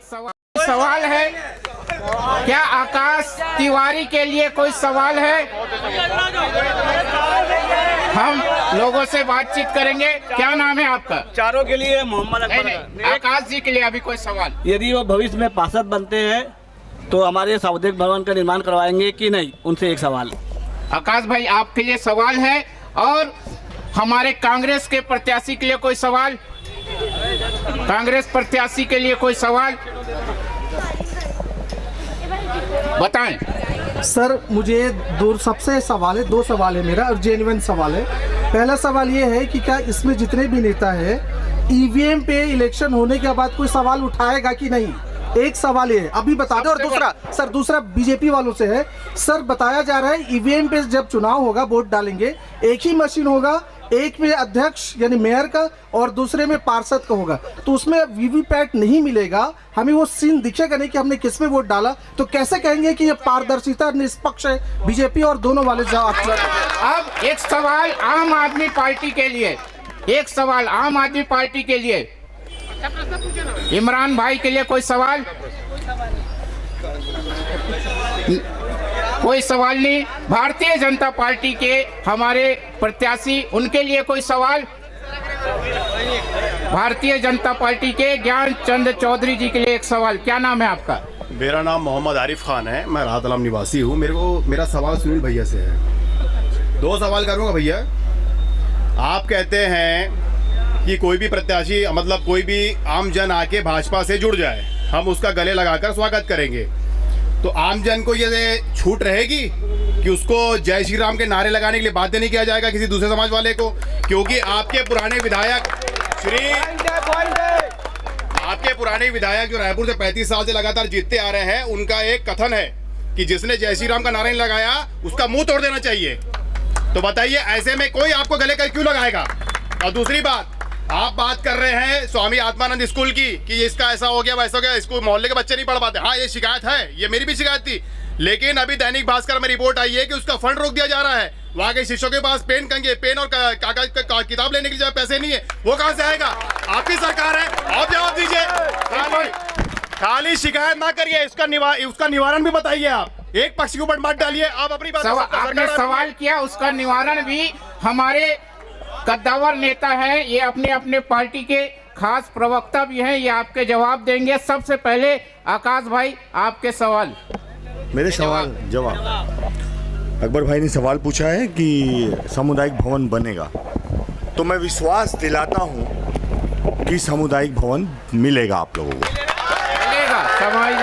सवाल है। क्या आकाश तिवारी के लिए कोई सवाल है? हम लोगों से बातचीत करेंगे। क्या नाम है आपका? चारों के लिए मोहम्मद अकबर। आकाश जी के लिए अभी कोई सवाल? यदि वो भविष्य में पार्षद बनते हैं तो हमारे सामुदायिक भवन का निर्माण करवाएंगे कि नहीं? उनसे एक सवाल। आकाश भाई, आपके लिए सवाल है। और हमारे कांग्रेस के प्रत्याशी के लिए कोई सवाल? कांग्रेस प्रत्याशी के लिए कोई सवाल बताएं। सर, मुझे दो सवाल है मेरा, और जेन्युइन सवाल है। पहला सवाल ये है कि क्या इसमें जितने भी नेता हैं, ईवीएम पे इलेक्शन होने के बाद कोई सवाल उठाएगा कि नहीं? एक सवाल ये है, अभी बता दो। और दूसरा बीजेपी वालों से है। सर, बताया जा रहा है ईवीएम पे जब चुनाव होगा, वोट डालेंगे, एक ही मशीन होगा, एक में अध्यक्ष यानी मेयर का और दूसरे में पार्षद का होगा, तो उसमें वीवीपैट नहीं मिलेगा। हमें वो सीन दिखेगा नहीं कि हमने किस में वोट डाला, तो कैसे कहेंगे कि ये पारदर्शिता निष्पक्ष है? बीजेपी और दोनों वाले अब एक सवाल आम आदमी पार्टी के लिए, एक सवाल आम आदमी पार्टी के लिए, इमरान भाई के लिए कोई सवाल? कोई सवाल नहीं। भारतीय जनता पार्टी के हमारे प्रत्याशी, उनके लिए कोई सवाल? भारतीय जनता पार्टी के ज्ञान चंद चौधरी जी के लिए एक सवाल। क्या नाम है आपका? मेरा नाम मोहम्मद आरिफ खान है, मैं राहत आलम निवासी हूँ। मेरा सवाल सुनील भैया से है। 2 सवाल करूँगा भैया। आप कहते हैं कि कोई भी प्रत्याशी, मतलब कोई भी आम जन आके भाजपा से जुड़ जाए, हम उसका गले लगाकर स्वागत करेंगे। तो आम जन को ये छूट रहेगी कि उसको जय श्री राम के नारे लगाने के लिए बाध्य नहीं किया जाएगा किसी दूसरे समाज वाले को? क्योंकि आपके पुराने विधायक जो रायपुर से 35 साल से लगातार जीतते आ रहे हैं, उनका एक कथन है कि जिसने जय श्री राम का नारा नहीं लगाया उसका मुंह तोड़ देना चाहिए। तो बताइए, ऐसे में कोई आपको गले का क्यों लगाएगा? और दूसरी बात, आप बात कर रहे हैं स्वामी आत्मानंद स्कूल की कि इसका ऐसा हो गया वैसा हो गया, इसको मोहल्ले के बच्चे नहीं पढ़ पाते। हाँ, ये शिकायत है, ये मेरी भी शिकायत थी। लेकिन अभी दैनिक भास्कर में रिपोर्ट आई है कि उसका फंड रोक दिया जा रहा है। वहाँ के शिष्यों के पास पेन और कागज किताब लेने के लिए पैसे नहीं है, वो कहाँ से आएगा? आपकी सरकार है, आप जवाब दीजिए। खाली शिकायत ना करिए, उसका निवारण भी बताइए। आप एक पक्ष के ऊपर मत डालिए, आप अपनी बात आपने सवाल किया, उसका निवारण भी हमारे कद्दावर नेता हैं, ये अपने अपने पार्टी के खास प्रवक्ता भी हैं, ये आपके जवाब देंगे। सबसे पहले आकाश भाई आपके सवाल। मेरे सवाल जवाब अकबर भाई ने सवाल पूछा है कि सामुदायिक भवन बनेगा, तो मैं विश्वास दिलाता हूं कि सामुदायिक भवन मिलेगा आप लोगों को। मिलेगा, सवाल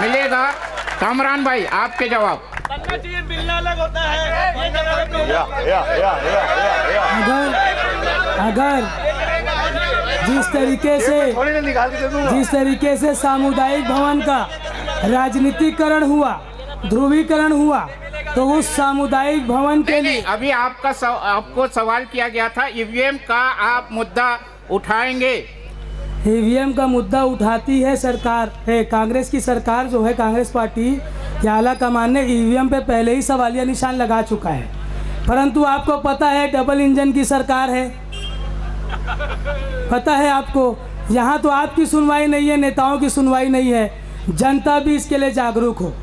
मिलेगा। कामरान भाई आपके जवाब। अगर जिस तरीके से सामुदायिक भवन का राजनीतिकरण हुआ, ध्रुवीकरण हुआ, तो उस सामुदायिक भवन के लिए अभी आपको सवाल किया गया था, ईवीएम का आप मुद्दा उठाएंगे? ईवीएम का मुद्दा उठाती है सरकार है, कांग्रेस की सरकार जो है, कांग्रेस पार्टी या आला कमान ने ईवीएम पे पहले ही सवालिया निशान लगा चुका है। परंतु आपको पता है डबल इंजन की सरकार है, पता है आपको। यहाँ तो आपकी सुनवाई नहीं है, नेताओं की सुनवाई नहीं है, जनता भी इसके लिए जागरूक हो।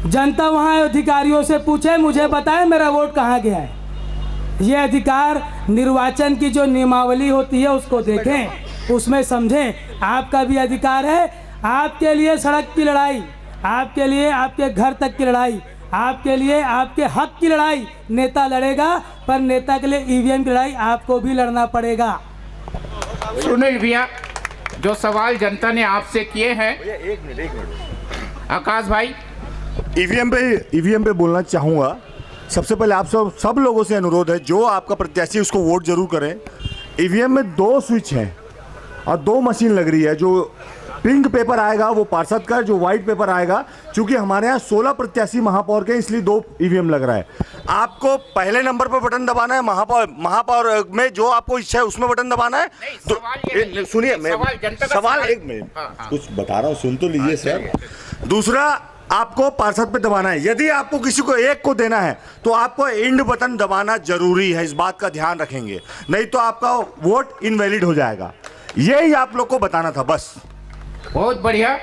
जनता वहाँ अधिकारियों से पूछे, मुझे बताएं मेरा वोट कहाँ गया है। ये अधिकार निर्वाचन की जो नियमावली होती है उसको देखें, उसमें समझें। आपका भी अधिकार है, आपके लिए सड़क की लड़ाई, आपके लिए आपके घर तक की लड़ाई, आपके लिए आपके हक की लड़ाई नेता लड़ेगा, पर नेता के लिए ईवीएम की लड़ाई आपको भी लड़ना पड़ेगा। सुनील भैया, जो सवाल जनता ने आपसे किए हैं, एक मिनट आकाश भाई। ईवीएम पे बोलना चाहूँगा। सबसे पहले आप सब लोगों से अनुरोध है, जो आपका प्रत्याशी उसको वोट जरूर करें। ईवीएम में 2 स्विच हैं और 2 मशीन लग रही है। जो पिंक पेपर आएगा वो पार्षद का, जो व्हाइट पेपर आएगा, चूंकि हमारे यहाँ 16 प्रत्याशी महापौर के, इसलिए 2 ईवीएम लग रहा है। आपको पहले नंबर पर बटन दबाना है, महापौर में जो आपको इच्छा है उसमें बटन दबाना है। तो सुनिए, सवाल एक मिनट कुछ बता रहा हूँ, सुन तो लीजिए सर। दूसरा, आपको पार्षद पे दबाना है। यदि आपको किसी को एक को देना है तो आपको इंड बटन दबाना जरूरी है, इस बात का ध्यान रखेंगे, नहीं तो आपका वोट इनवैलिड हो जाएगा। यही आप लोग को बताना था बस। बहुत बढ़िया।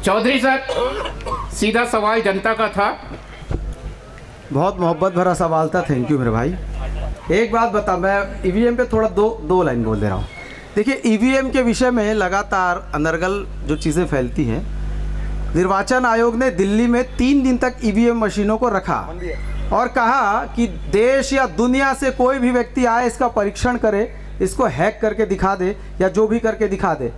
चौधरी सर, सीधा सवाल जनता का था। बहुत मोहब्बत भरा सवाल था, थैंक यू मेरे भाई। एक बात बता, मैं ईवीएम पे थोड़ा दो लाइन बोल दे रहा हूँ। देखिए, ईवीएम के विषय में लगातार अनर्गल जो चीज़ें फैलती हैं, निर्वाचन आयोग ने दिल्ली में 3 दिन तक ईवीएम मशीनों को रखा और कहा कि देश या दुनिया से कोई भी व्यक्ति आए, इसका परीक्षण करे, इसको हैक करके दिखा दे या जो भी करके दिखा दे।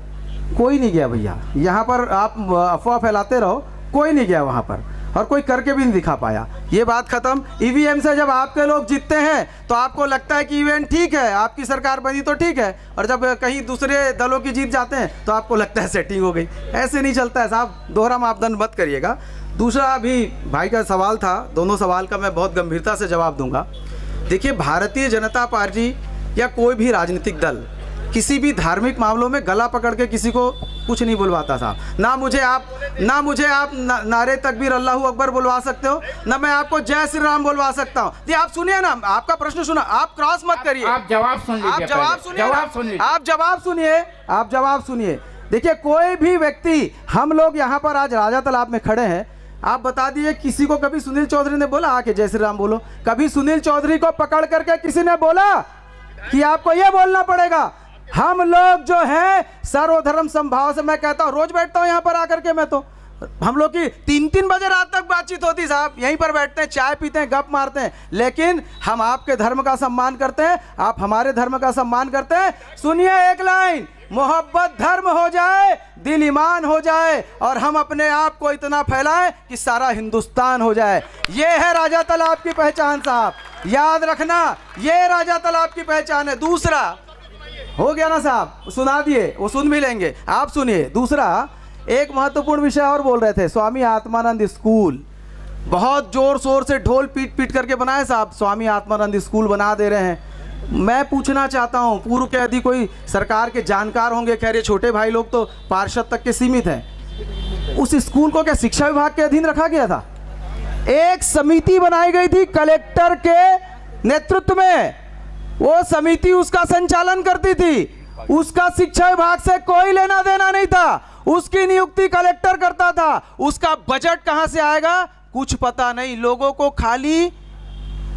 कोई नहीं गया भैया, यहाँ पर आप अफवाह फैलाते रहो, कोई नहीं गया वहाँ पर और कोई करके भी नहीं दिखा पाया। ये बात खत्म। ईवीएम से जब आपके लोग जीतते हैं तो आपको लगता है कि ईवीएम ठीक है, आपकी सरकार बनी तो ठीक है, और जब कहीं दूसरे दलों की जीत जाते हैं तो आपको लगता है सेटिंग हो गई। ऐसे नहीं चलता है साहब, दोहरा मापदंड मत करिएगा। दूसरा, अभी भाई का सवाल था, दोनों सवाल का मैं बहुत गंभीरता से जवाब दूंगा। देखिए, भारतीय जनता पार्टी या कोई भी राजनीतिक दल किसी भी धार्मिक मामलों में गला पकड़ के किसी को कुछ नहीं बुलवाता था। ना मुझे आप नारे तकबीर अल्लाहू अकबर बुलवा सकते हो, ना मैं आपको जय श्री राम बुलवा सकता हूँ। जी आप सुनिए ना, आपका प्रश्न सुना, आप क्रॉस मत करिए, आप जवाब सुन लीजिए, आप जवाब सुनिए। देखिए, कोई भी व्यक्ति, हम लोग यहाँ पर आज राजा तालाब में खड़े हैं, आप बता दिए किसी को कभी सुनील चौधरी ने बोला आके जय श्री राम बोलो? कभी सुनील चौधरी को पकड़ करके किसी ने बोला कि आपको ये बोलना पड़ेगा? हम लोग जो है सर्वधर्म समभाव से, मैं कहता हूँ, रोज बैठता हूँ यहाँ पर आकर के, मैं तो हम लोग की 3-3 बजे रात तक बातचीत होती साहब, यहीं पर बैठते हैं, चाय पीते हैं, गप मारते हैं, लेकिन हम आपके धर्म का सम्मान करते हैं, आप हमारे धर्म का सम्मान करते हैं। सुनिए एक लाइन, मोहब्बत धर्म हो जाए, दिल ईमान हो जाए, और हम अपने आप को इतना फैलाएं कि सारा हिंदुस्तान हो जाए। ये है राजा तालाब की पहचान साहब, याद रखना, ये राजा तालाब की पहचान है। दूसरा, हो गया ना साहब, सुना दिए, वो सुन भी लेंगे, आप सुनिए। दूसरा, एक महत्वपूर्ण विषय और बोल रहे थे, स्वामी आत्मानंद स्कूल, बहुत जोर शोर से ढोल पीट पीट करके बनाए साहब, स्वामी आत्मानंद स्कूल बना दे रहे हैं। मैं पूछना चाहता हूं, पूर्व के यदि कोई सरकार के जानकार होंगे, खैर ये छोटे भाई लोग तो पार्षद तक के सीमित हैं, उस स्कूल को क्या शिक्षा विभाग के अधीन रखा गया था? एक समिति बनाई गई थी कलेक्टर के नेतृत्व में, वो समिति उसका संचालन करती थी, उसका शिक्षा विभाग से कोई लेना देना नहीं था, उसकी नियुक्ति कलेक्टर करता था। उसका बजट कहां से आएगा कुछ पता नहीं, लोगों को खाली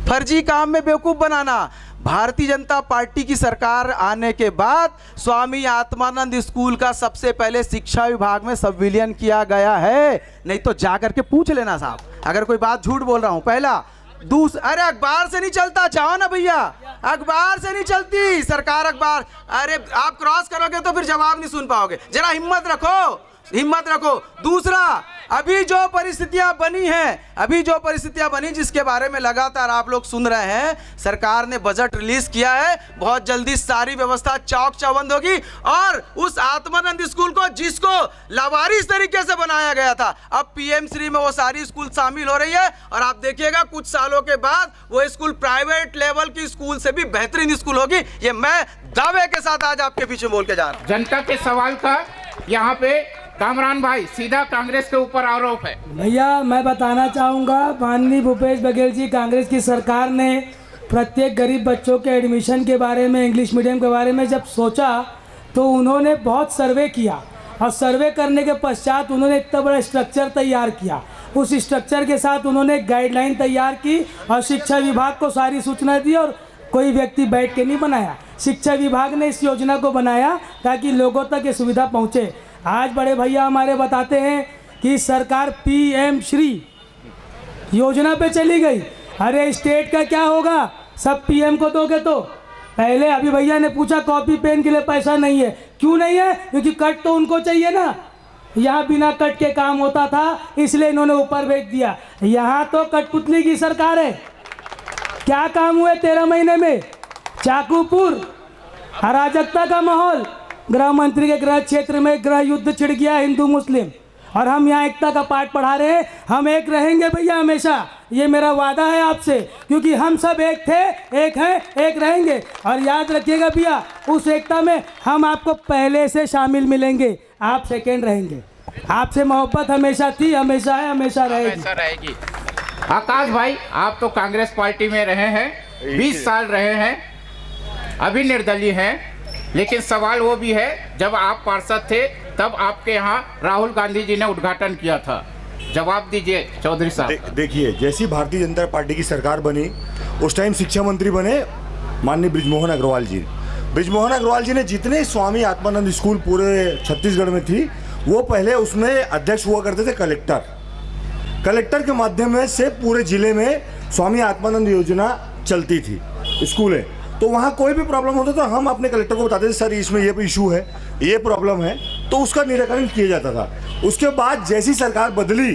फर्जी काम में बेवकूफ बनाना। भारतीय जनता पार्टी की सरकार आने के बाद स्वामी आत्मानंद स्कूल का सबसे पहले शिक्षा विभाग में सब विलयन किया गया है, नहीं तो जाकर के पूछ लेना साहब अगर कोई बात झूठ बोल रहा हूं। पहला अरे अखबार से नहीं चलता, जाओ ना भैया, अखबार से नहीं चलती सरकार, अखबार। अरे आप क्रॉस करोगे तो फिर जवाब नहीं सुन पाओगे, जरा हिम्मत रखो, हिम्मत रखो। दूसरा, अभी जो परिस्थितियां बनी जिसके बारे में लगातार आप लोग सुन रहे हैं, सरकार ने बजट रिलीज किया है, बहुत जल्दी सारी व्यवस्था चौक चौबंद होगी और उस आत्मानंद स्कूल को जिसको लावारिस तरीके से बनाया गया था, अब पीएम श्री में वो सारी स्कूल शामिल हो रही है और आप देखिएगा कुछ सालों के बाद वो स्कूल प्राइवेट लेवल की स्कूल से भी बेहतरीन स्कूल होगी। ये मैं दावे के साथ आज आपके पीछे बोल के जा रहा हूं। जनता के सवाल का यहाँ पे कामरान भाई सीधा कांग्रेस के ऊपर आरोप है। भैया मैं बताना चाहूँगा, माननीय भूपेश बघेल जी, कांग्रेस की सरकार ने प्रत्येक गरीब बच्चों के एडमिशन के बारे में, इंग्लिश मीडियम के बारे में जब सोचा तो उन्होंने बहुत सर्वे किया और सर्वे करने के पश्चात उन्होंने इतना बड़ा स्ट्रक्चर तैयार किया। उस स्ट्रक्चर के साथ उन्होंने गाइडलाइन तैयार की और शिक्षा विभाग को सारी सूचना दी और कोई व्यक्ति बैठ के नहीं बनाया, शिक्षा विभाग ने इस योजना को बनाया ताकि लोगों तक ये सुविधा पहुँचे। आज बड़े भैया हमारे बताते हैं कि सरकार पीएम श्री योजना पे चली गई। अरे स्टेट का क्या होगा, सब पीएम को दोगे तो? पहले अभी भैया ने पूछा कॉपी पेन के लिए पैसा नहीं है, क्यों नहीं है? क्योंकि कट तो उनको चाहिए ना, यहाँ बिना कट के काम होता था इसलिए इन्होंने ऊपर भेज दिया। यहाँ तो कठपुतली की सरकार है। क्या काम हुए 13 महीने में? चाकूपुर, अराजकता का माहौल, गृह मंत्री के गृह क्षेत्र में गृह युद्ध छिड़ गया हिंदू मुस्लिम, और हम यहाँ एकता का पाठ पढ़ा रहे हैं। हम एक रहेंगे भैया हमेशा, ये मेरा वादा है आपसे, क्योंकि हम सब एक थे, एक हैं, एक रहेंगे। और याद रखिएगा भैया, उस एकता में हम आपको पहले से शामिल मिलेंगे, आप सेकेंड रहेंगे। आपसे मोहब्बत हमेशा थी, हमेशा है, हमेशा रहेगी। आकाश भाई, आप तो कांग्रेस पार्टी में रहे हैं, 20 साल रहे हैं, अभी निर्दलीय हैं, लेकिन सवाल वो भी है जब आप पार्षद थे तब आपके यहाँ राहुल गांधी जी ने उद्घाटन किया था। जवाब दीजिए चौधरी साहब। देखिए, जैसी भारतीय जनता पार्टी की सरकार बनी उस टाइम शिक्षा मंत्री बने माननीय बृजमोहन अग्रवाल जी। बृजमोहन अग्रवाल जी ने जितने स्वामी आत्मानंद स्कूल पूरे छत्तीसगढ़ में थी, वो पहले उसमें अध्यक्ष हुआ करते थे कलेक्टर के माध्यम से पूरे जिले में स्वामी आत्मानंद योजना चलती थी स्कूलें। तो वहाँ कोई भी प्रॉब्लम होता तो हम अपने कलेक्टर को बताते थे, सर इसमें ये इशू है, ये प्रॉब्लम है, तो उसका निराकरण किया जाता था। उसके बाद जैसी सरकार बदली,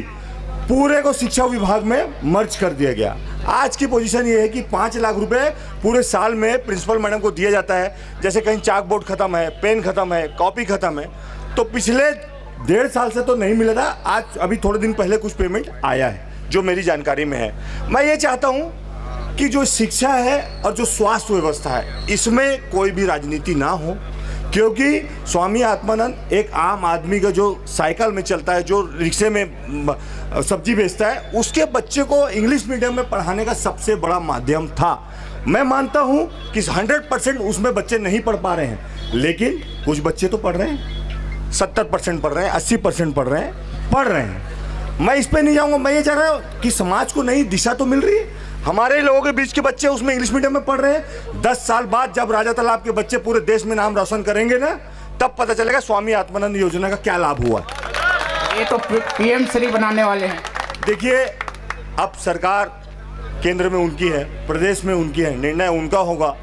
पूरे को शिक्षा विभाग में मर्ज कर दिया गया। आज की पोजीशन ये है कि 5 लाख रुपए पूरे साल में प्रिंसिपल मैडम को दिया जाता है। जैसे कहीं चाक बोर्ड खत्म है, पेन खत्म है, कॉपी खत्म है, तो पिछले 1.5 साल से तो नहीं मिला था। आज अभी थोड़े दिन पहले कुछ पेमेंट आया है जो मेरी जानकारी में है। मैं ये चाहता हूँ कि जो शिक्षा है और जो स्वास्थ्य व्यवस्था है, इसमें कोई भी राजनीति ना हो, क्योंकि स्वामी आत्मानंद एक आम आदमी का जो साइकिल में चलता है, जो रिक्शे में सब्जी बेचता है, उसके बच्चे को इंग्लिश मीडियम में पढ़ाने का सबसे बड़ा माध्यम था। मैं मानता हूं कि 100% उसमें बच्चे नहीं पढ़ पा रहे हैं, लेकिन कुछ बच्चे तो पढ़ रहे हैं, 70% पढ़ रहे हैं, 80% पढ़ रहे हैं। मैं इस पर नहीं जाऊँगा। मैं ये चाह रहा हूँ कि समाज को नई दिशा तो मिल रही है। हमारे लोगों के बीच के बच्चे उसमें इंग्लिश मीडियम में पढ़ रहे हैं। 10 साल बाद जब राजा तालाब के बच्चे पूरे देश में नाम रोशन करेंगे ना, तब पता चलेगा स्वामी आत्मानंद योजना का क्या लाभ हुआ। ये तो पीएम श्री बनाने वाले हैं। देखिए, अब सरकार केंद्र में उनकी है, प्रदेश में उनकी है, निर्णय उनका होगा।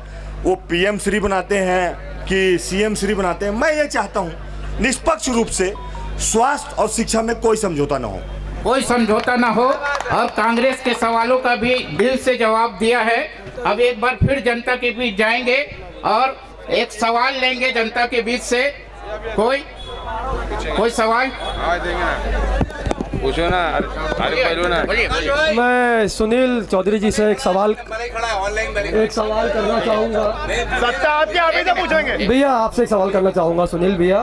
वो पीएम श्री बनाते हैं कि सीएम श्री बनाते हैं। मैं ये चाहता हूँ निष्पक्ष रूप से स्वास्थ्य और शिक्षा में कोई समझौता ना हो, कोई समझौता ना हो। और कांग्रेस के सवालों का भी दिल से जवाब दिया है। अब एक बार फिर जनता के बीच जाएंगे और एक सवाल लेंगे जनता के बीच से। कोई सवाल पूछो ना, मैं सुनील चौधरी जी से एक सवाल करना चाहूँगा। सत्ता आपके आप ही से पूछेंगे भैया, आपसे एक सवाल करना चाहूँगा सुनील भैया,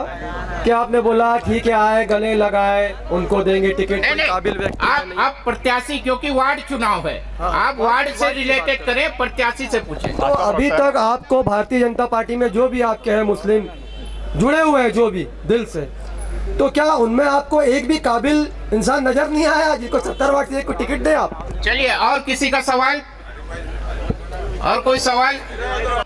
कि आपने बोला ठीक है आए गले लगाए उनको देंगे टिकट, नहीं, नहीं, काबिल व्यक्ति है नहीं। आप प्रत्याशी, क्योंकि वार्ड चुनाव है, आप वार्ड से रिलेटेड करें, प्रत्याशी से पूछें। तो अभी तक आपको भारतीय जनता पार्टी में जो भी आपके हैं मुस्लिम जुड़े हुए हैं जो भी दिल से, तो क्या उनमें आपको एक भी काबिल इंसान नजर नहीं आया जिसको 70 वाट से एक को टिकट दे आप? चलिए, और किसी का सवाल? और कोई सवाल?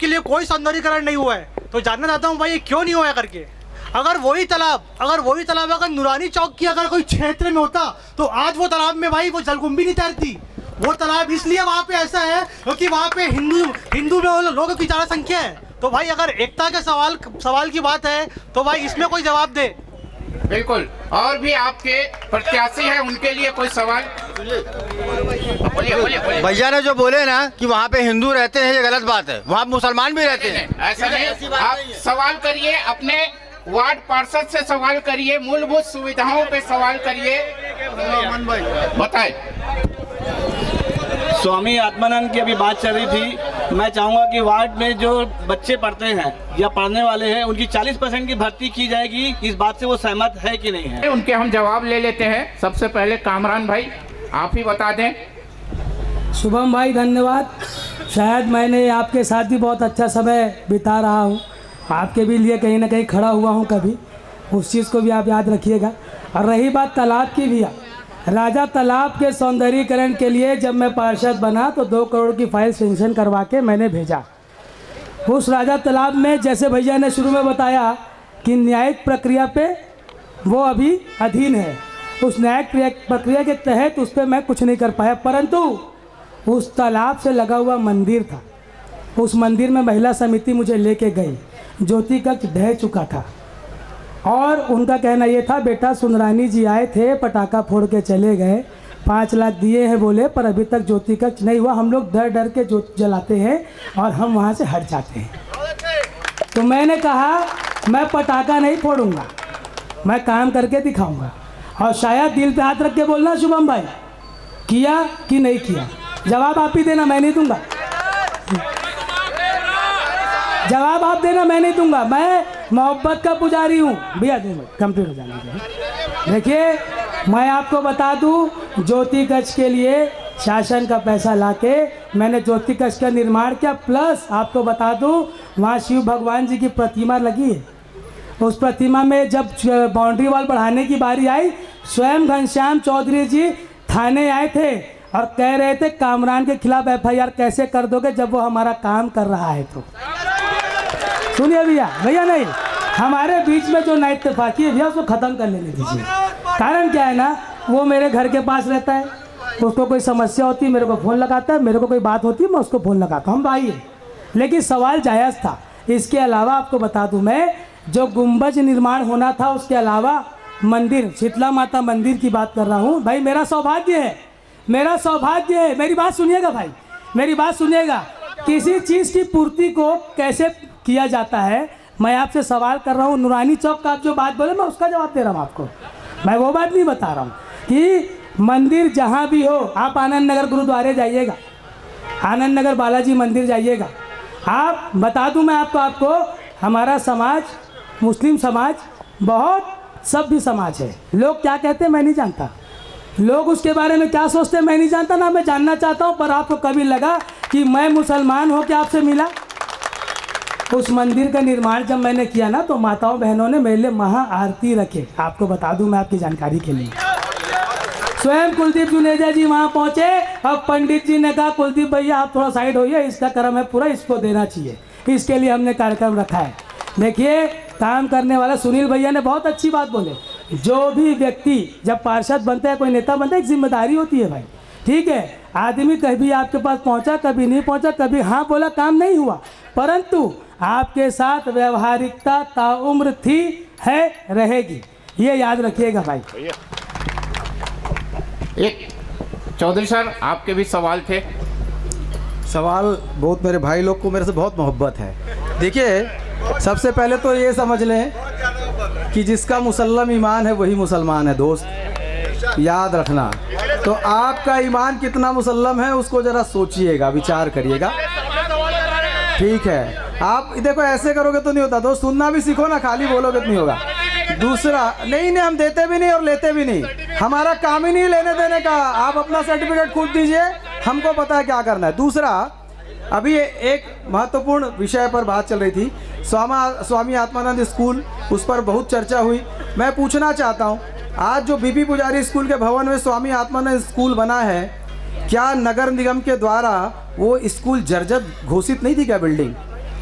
के लिए कोई सौंदर्यीकरण नहीं हुआ है, तो जानना चाहता हूँ भाई ये क्यों नहीं हुआ करके। अगर वही तालाब अगर नूरानी चौक की अगर कोई क्षेत्र में होता तो आज वो तालाब में भाई वो जलकुंभी नहीं तैरती। वो तालाब इसलिए वहाँ पे ऐसा है क्योंकि वहाँ पे हिंदू में लोगों की ज़्यादा संख्या है। तो भाई अगर एकता के सवाल की बात है तो भाई इसमें कोई जवाब दे। बिल्कुल। और भी आपके प्रत्याशी हैं, उनके लिए कोई सवाल? बोलिए। भैया ने जो बोले ना कि वहाँ पे हिंदू रहते हैं, ये गलत बात है। वहाँ मुसलमान भी रहते हैं। ऐसा नहीं, आप सवाल करिए, अपने वार्ड पार्षद से सवाल करिए, मूलभूत सुविधाओं पे सवाल करिए। बताए। स्वामी आत्मानंद की अभी बात चल रही थी। मैं चाहूँगा कि वार्ड में जो बच्चे पढ़ते हैं या पढ़ने वाले हैं उनकी 40% की भर्ती की जाएगी। इस बात से वो सहमत है कि नहीं है? उनके हम जवाब ले लेते हैं। सबसे पहले कामरान भाई, आप ही बता दें। शुभम भाई धन्यवाद। शायद मैंने आपके साथ भी बहुत अच्छा समय बिता रहा हूँ, आपके भी लिए कहीं ना कहीं खड़ा हुआ हूँ कभी, उस चीज़ को भी आप याद रखिएगा। और रही बात तालाब की भी, राजा तालाब के सौंदर्यीकरण के लिए जब मैं पार्षद बना तो 2 करोड़ की फाइल सेंक्शन करवा के मैंने भेजा। उस राजा तालाब में जैसे भैया ने शुरू में बताया कि न्यायिक प्रक्रिया पे वो अभी अधीन है, उस न्यायिक प्रक्रिया के तहत उस पर मैं कुछ नहीं कर पाया, परंतु उस तालाब से लगा हुआ मंदिर था, उस मंदिर में महिला समिति मुझे लेके गई। ज्योति कक्ष ढह चुका था और उनका कहना ये था, बेटा सुंदरानी जी आए थे, पटाखा फोड़ के चले गए, 5 लाख दिए हैं बोले, पर अभी तक ज्योति कक्ष नहीं हुआ। हम लोग डर डर के ज्योति जलाते हैं और हम वहाँ से हट जाते हैं। तो मैंने कहा मैं पटाखा नहीं फोड़ूंगा, मैं काम करके दिखाऊंगा। और शायद दिल पे हाथ रख के बोलना शुभम भाई, किया कि नहीं किया? जवाब आप ही देना, मैं नहीं दूंगा। जवाब आप देना, मैं नहीं दूंगा। मैं मोहब्बत का पुजारी हूँ। भैया कंप्लीट हो जाने दीजिए। देखिए, मैं आपको बता दूँ, ज्योति कक्ष के लिए शासन का पैसा लाके मैंने ज्योति कक्ष का निर्माण किया। प्लस आपको बता दूँ, वहाँ शिव भगवान जी की प्रतिमा लगी है। उस प्रतिमा में जब बाउंड्री वॉल बढ़ाने की बारी आई, स्वयं घनश्याम चौधरी जी थाने आए थे और कह रहे थे कामरान के खिलाफ FIR कैसे कर दोगे जब वो हमारा काम कर रहा है। तो सुनिए भैया नहीं, हमारे बीच में जो नाइतफाकी है भैया उसको ख़त्म कर लेने दीजिए। कारण क्या है ना, वो मेरे घर के पास रहता है, उसको कोई समस्या होती है मेरे को फ़ोन लगाता है, मेरे को कोई बात होती है मैं उसको फ़ोन लगाता हूँ, हम भाई है। लेकिन सवाल जायज़ था। इसके अलावा आपको बता दूँ, मैं जो गुंबज निर्माण होना था उसके अलावा मंदिर, शीतला माता मंदिर की बात कर रहा हूँ। भाई मेरा सौभाग्य है, मेरी बात सुनिएगा भाई, मेरी बात सुनिएगा। किसी चीज़ की पूर्ति को कैसे किया जाता है, मैं आपसे सवाल कर रहा हूँ। नूरानी चौक का आप जो बात बोले मैं उसका जवाब दे रहा हूँ आपको, मैं वो बात नहीं बता रहा हूँ कि मंदिर जहाँ भी हो, आप आनंद नगर गुरुद्वारे जाइएगा, आनंद नगर बालाजी मंदिर जाइएगा, आप बता दूँ मैं आपको हमारा समाज मुस्लिम समाज बहुत सभ्य समाज है। लोग क्या कहते हैं मैं नहीं जानता, लोग उसके बारे में क्या सोचते हैं मैं नहीं जानता, ना मैं जानना चाहता हूँ। पर आपको कभी लगा कि मैं मुसलमान हो के आपसे मिला? उस मंदिर का निर्माण जब मैंने किया ना तो माताओं बहनों ने मेरे लिए महा आरती रखे। आपको बता दूं मैं आपकी जानकारी के लिए, स्वयं कुलदीप जुनेजा जी वहाँ पहुँचे और पंडित जी ने कहा कुलदीप भैया आप थोड़ा साइड होइए, इसका कर्म है पूरा, इसको देना चाहिए। इसके लिए हमने कार्यक्रम रखा है। देखिए, काम करने वाला सुनील भैया ने बहुत अच्छी बात बोले, जो भी व्यक्ति जब पार्षद बनता है, कोई नेता बनता है, एक जिम्मेदारी होती है भाई। ठीक है, आदमी कभी आपके पास पहुंचा, कभी नहीं पहुंचा, कभी हाँ बोला, काम नहीं हुआ, परंतु आपके साथ व्यवहारिकता ताउम्र थी, है, रहेगी, ये याद रखिएगा भाई। एक चौधरी सर, आपके भी सवाल थे। सवाल बहुत, मेरे भाई लोग को मेरे से बहुत मोहब्बत है। देखिए, सबसे पहले तो ये समझ लें कि जिसका मुसल्लम ईमान है वही मुसलमान है दोस्त, याद रखना। तो आपका ईमान कितना मुसल्लम है उसको ज़रा सोचिएगा, विचार करिएगा, ठीक है। आप देखो ऐसे करोगे तो नहीं होता दोस्त, सुनना भी सीखो ना, खाली बोलोगे तो नहीं होगा। दूसरा नहीं हम देते भी नहीं और लेते भी नहीं, हमारा काम ही नहीं लेने देने का। आप अपना सर्टिफिकेट खुद दीजिए, हमको पता है क्या करना है। दूसरा, अभी एक महत्वपूर्ण विषय पर बात चल रही थी, स्वामी आत्मानंद स्कूल, उस पर बहुत चर्चा हुई। मैं पूछना चाहता हूँ, आज जो बीपी पुजारी स्कूल के भवन में स्वामी आत्मानंद स्कूल बना है, क्या नगर निगम के द्वारा वो स्कूल जर्जर घोषित नहीं थी क्या? बिल्डिंग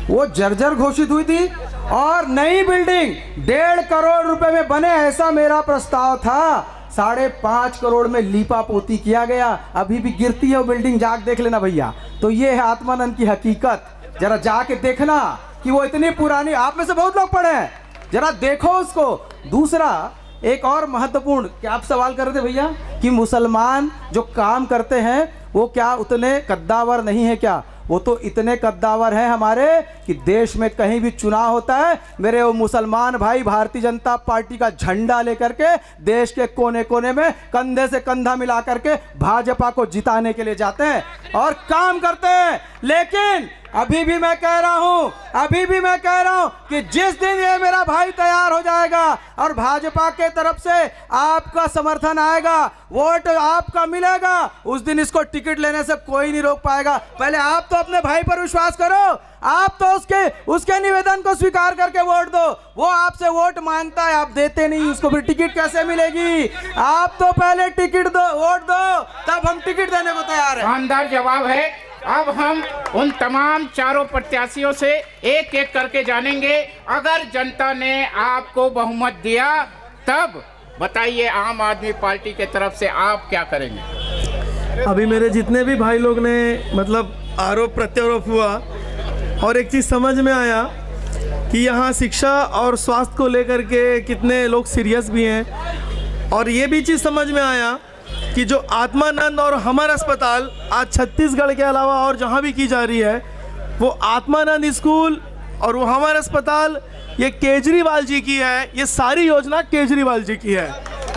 वो जर्जर घोषित हुई थी और नई बिल्डिंग 1.5 करोड़ रुपए में बने, ऐसा मेरा प्रस्ताव था। 5.5 करोड़ में लीपा पोती किया गया, अभी भी गिरती है वो बिल्डिंग, जाके देख लेना भैया। तो ये है आत्मानंद की हकीकत, जरा जाके देखना कि वो इतनी पुरानी, आप में से बहुत लोग पढ़े हैं, जरा देखो उसको। दूसरा, एक और महत्वपूर्ण, क्या आप सवाल कर रहे थे भैया कि मुसलमान जो काम करते हैं वो क्या उतने कद्दावर नहीं है क्या? वो तो इतने कद्दावर हैं हमारे कि देश में कहीं भी चुनाव होता है, मेरे वो मुसलमान भाई भारतीय जनता पार्टी का झंडा लेकर के देश के कोने कोने में कंधे से कंधा मिला करके भाजपा को जिताने के लिए जाते हैं और काम करते हैं। लेकिन अभी भी मैं कह रहा हूं कि जिस दिन ये मेरा भाई तैयार हो जाएगा और भाजपा के तरफ से आपका समर्थन आएगा, वोट आपका मिलेगा, उस दिन इसको टिकट लेने से कोई नहीं रोक पाएगा। पहले आप तो अपने भाई पर विश्वास करो, आप तो उसके निवेदन को स्वीकार करके वोट दो। वो आपसे वोट मांगता है, आप देते नहीं, उसको फिर टिकट कैसे मिलेगी? आप तो पहले टिकट दो, वोट दो, तब हम टिकट देने को तैयार हैं। शानदार जवाब है। अब हम उन तमाम चारों प्रत्याशियों से एक एक करके जानेंगे, अगर जनता ने आपको बहुमत दिया तब बताइए आम आदमी पार्टी के तरफ से आप क्या करेंगे? अभी मेरे जितने भी भाई लोग ने मतलब आरोप प्रत्यारोप हुआ, और एक चीज़ समझ में आया कि यहाँ शिक्षा और स्वास्थ्य को लेकर के कितने लोग सीरियस भी हैं, और ये भी चीज़ समझ में आया कि जो आत्मानंद और हमर अस्पताल आज छत्तीसगढ़ के अलावा और जहाँ भी की जा रही है, वो आत्मानंद स्कूल और वो हमर अस्पताल ये केजरीवाल जी की है। ये सारी योजना केजरीवाल जी की है,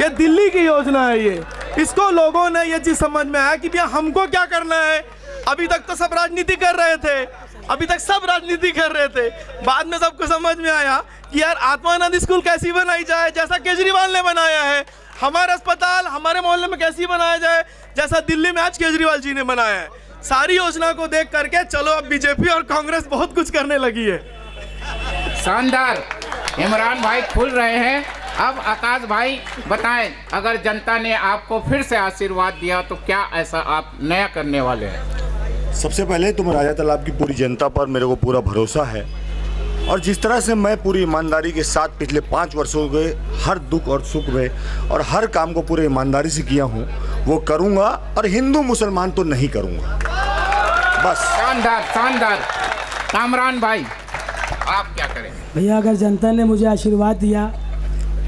ये दिल्ली की योजना है। ये इसको लोगों ने ये चीज़ समझ में आया कि भैया हमको क्या करना है। अभी तक तो सब राजनीति कर रहे थे, बाद में सबको समझ में आया कि यार आत्मानंद स्कूल कैसी बनाई जाए जैसा केजरीवाल ने बनाया है, हमारा अस्पताल हमारे मोहल्ले में कैसी बनाया जाए जैसा दिल्ली में आज केजरीवाल जी ने बनाया है। सारी योजना को देख करके चलो अब बीजेपी और कांग्रेस बहुत कुछ करने लगी है। शानदार, इमरान भाई खुल रहे हैं। अब आकाश भाई बताएं, अगर जनता ने आपको फिर से आशीर्वाद दिया तो क्या ऐसा आप नया करने वाले हैं? सबसे पहले तो राजा तालाब की पूरी जनता पर मेरे को पूरा भरोसा है, और जिस तरह से मैं पूरी ईमानदारी के साथ पिछले 5 वर्षों के हर दुख और सुख में और हर काम को पूरे ईमानदारी से किया हूँ, वो करूँगा, और हिंदू मुसलमान तो नहीं करूँगा। बस। शानदार। कामरान भाई आप क्या करेंगे? भैया अगर जनता ने मुझे आशीर्वाद दिया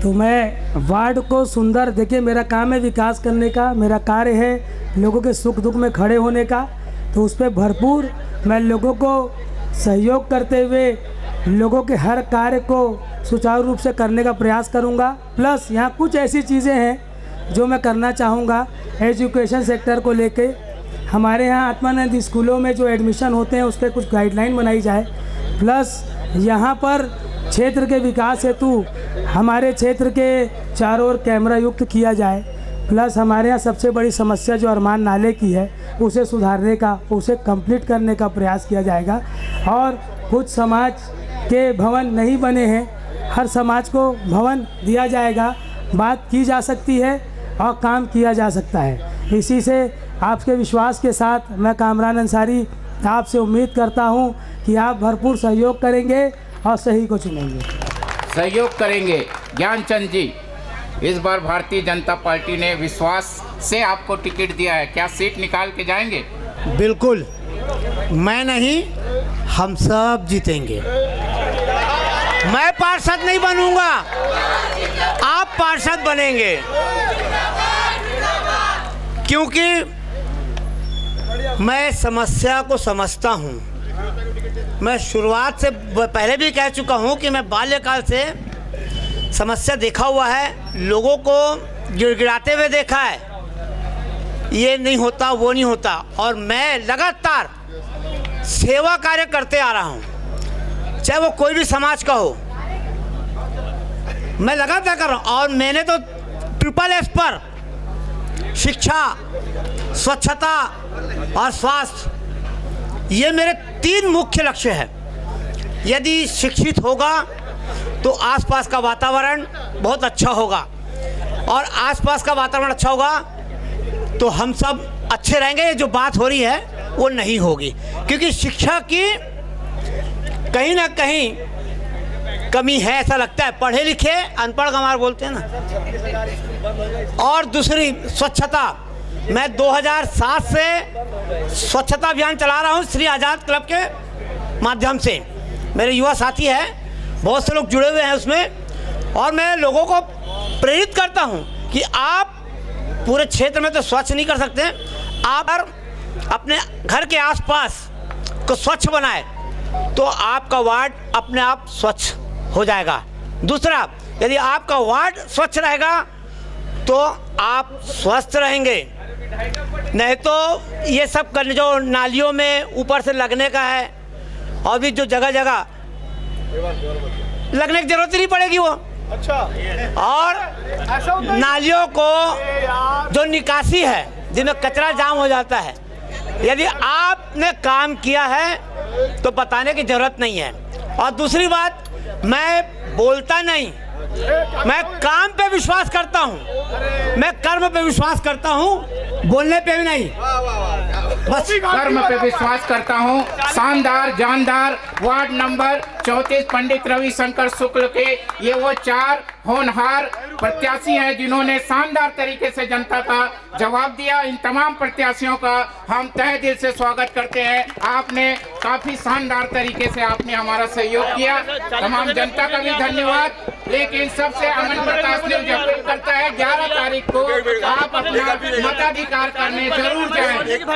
तो मैं वार्ड को सुंदर, देखिए मेरा काम है विकास करने का, मेरा कार्य है लोगों के सुख दुख में खड़े होने का, तो उस पर भरपूर मैं लोगों को सहयोग करते हुए लोगों के हर कार्य को सुचारू रूप से करने का प्रयास करूंगा। प्लस यहाँ कुछ ऐसी चीज़ें हैं जो मैं करना चाहूँगा एजुकेशन सेक्टर को लेके। हमारे यहाँ आत्मानंद स्कूलों में जो एडमिशन होते हैं उसके कुछ गाइडलाइन बनाई जाए, प्लस यहाँ पर क्षेत्र के विकास हेतु हमारे क्षेत्र के चारों ओर कैमरा युक्त किया जाए, प्लस हमारे यहाँ सबसे बड़ी समस्या जो अरमान नाले की है उसे सुधारने का, उसे कंप्लीट करने का प्रयास किया जाएगा। और कुछ समाज के भवन नहीं बने हैं, हर समाज को भवन दिया जाएगा, बात की जा सकती है और काम किया जा सकता है। इसी से आपके विश्वास के साथ मैं कामरान अंसारी आपसे उम्मीद करता हूं कि आप भरपूर सहयोग करेंगे और सही को चुनेंगे। सहयोग करेंगे। ज्ञानचंद जी, इस बार भारतीय जनता पार्टी ने विश्वास से आपको टिकट दिया है, क्या सीट निकाल के जाएंगे? बिल्कुल, मैं नहीं, हम सब जीतेंगे। मैं पार्षद नहीं बनूंगा, आप पार्षद बनेंगे, क्योंकि मैं समस्या को समझता हूं। मैं शुरुआत से पहले भी कह चुका हूं कि मैं बाल्यकाल से समस्या देखा हुआ है, लोगों को गिड़गिड़ाते हुए देखा है, ये नहीं होता वो नहीं होता, और मैं लगातार सेवा कार्य करते आ रहा हूं, चाहे वो कोई भी समाज का हो। मैं लगातार कर रहा हूँ। और मैंने तो SSS पर शिक्षा, स्वच्छता और स्वास्थ्य, ये मेरे 3 मुख्य लक्ष्य हैं। यदि शिक्षित होगा तो आसपास का वातावरण बहुत अच्छा होगा, और आसपास का वातावरण अच्छा होगा तो हम सब अच्छे रहेंगे। ये जो बात हो रही है वो नहीं होगी, क्योंकि शिक्षा की कहीं ना कहीं कमी है, ऐसा लगता है। पढ़े लिखे अनपढ़ गंवार बोलते हैं ना। और दूसरी स्वच्छता, मैं 2007 से स्वच्छता अभियान चला रहा हूँ श्री आज़ाद क्लब के माध्यम से। मेरे युवा साथी हैं, बहुत से लोग जुड़े हुए हैं उसमें, और मैं लोगों को प्रेरित करता हूँ कि आप पूरे क्षेत्र में तो स्वच्छ नहीं कर सकते, आप अपने घर के आसपास को स्वच्छ बनाए तो आपका वार्ड अपने आप स्वच्छ हो जाएगा। दूसरा, यदि आपका वार्ड स्वच्छ रहेगा तो आप स्वस्थ रहेंगे। नहीं तो ये सब करने, जो नालियों में ऊपर से लगने का है, और भी जो जगह जगह लगने की जरूरत ही नहीं पड़ेगी वो। अच्छा। और नालियों को जो निकासी है, जिनमें कचरा जाम हो जाता है, यदि आपने काम किया है तो बताने की जरूरत नहीं है। और दूसरी बात, मैं बोलता नहीं, मैं काम पे विश्वास करता हूँ, मैं कर्म पे विश्वास करता हूँ, बोलने पे भी नहीं, बस कर्म पे विश्वास करता हूँ। शानदार जानदार वार्ड नंबर 34 पंडित रविशंकर शुक्ल के ये वो 4 होनहार प्रत्याशी हैं जिन्होंने शानदार तरीके से जनता का जवाब दिया। इन तमाम प्रत्याशियों का हम तहे दिल से स्वागत करते हैं। आपने काफी शानदार तरीके से आपने हमारा सहयोग किया। तमाम जनता का भी धन्यवाद। लेकिन सबसे अमन प्रकाश न्यूज़ अपील करता है 11 तारीख को आप अपना मताधिकार करने जरूर जाएं।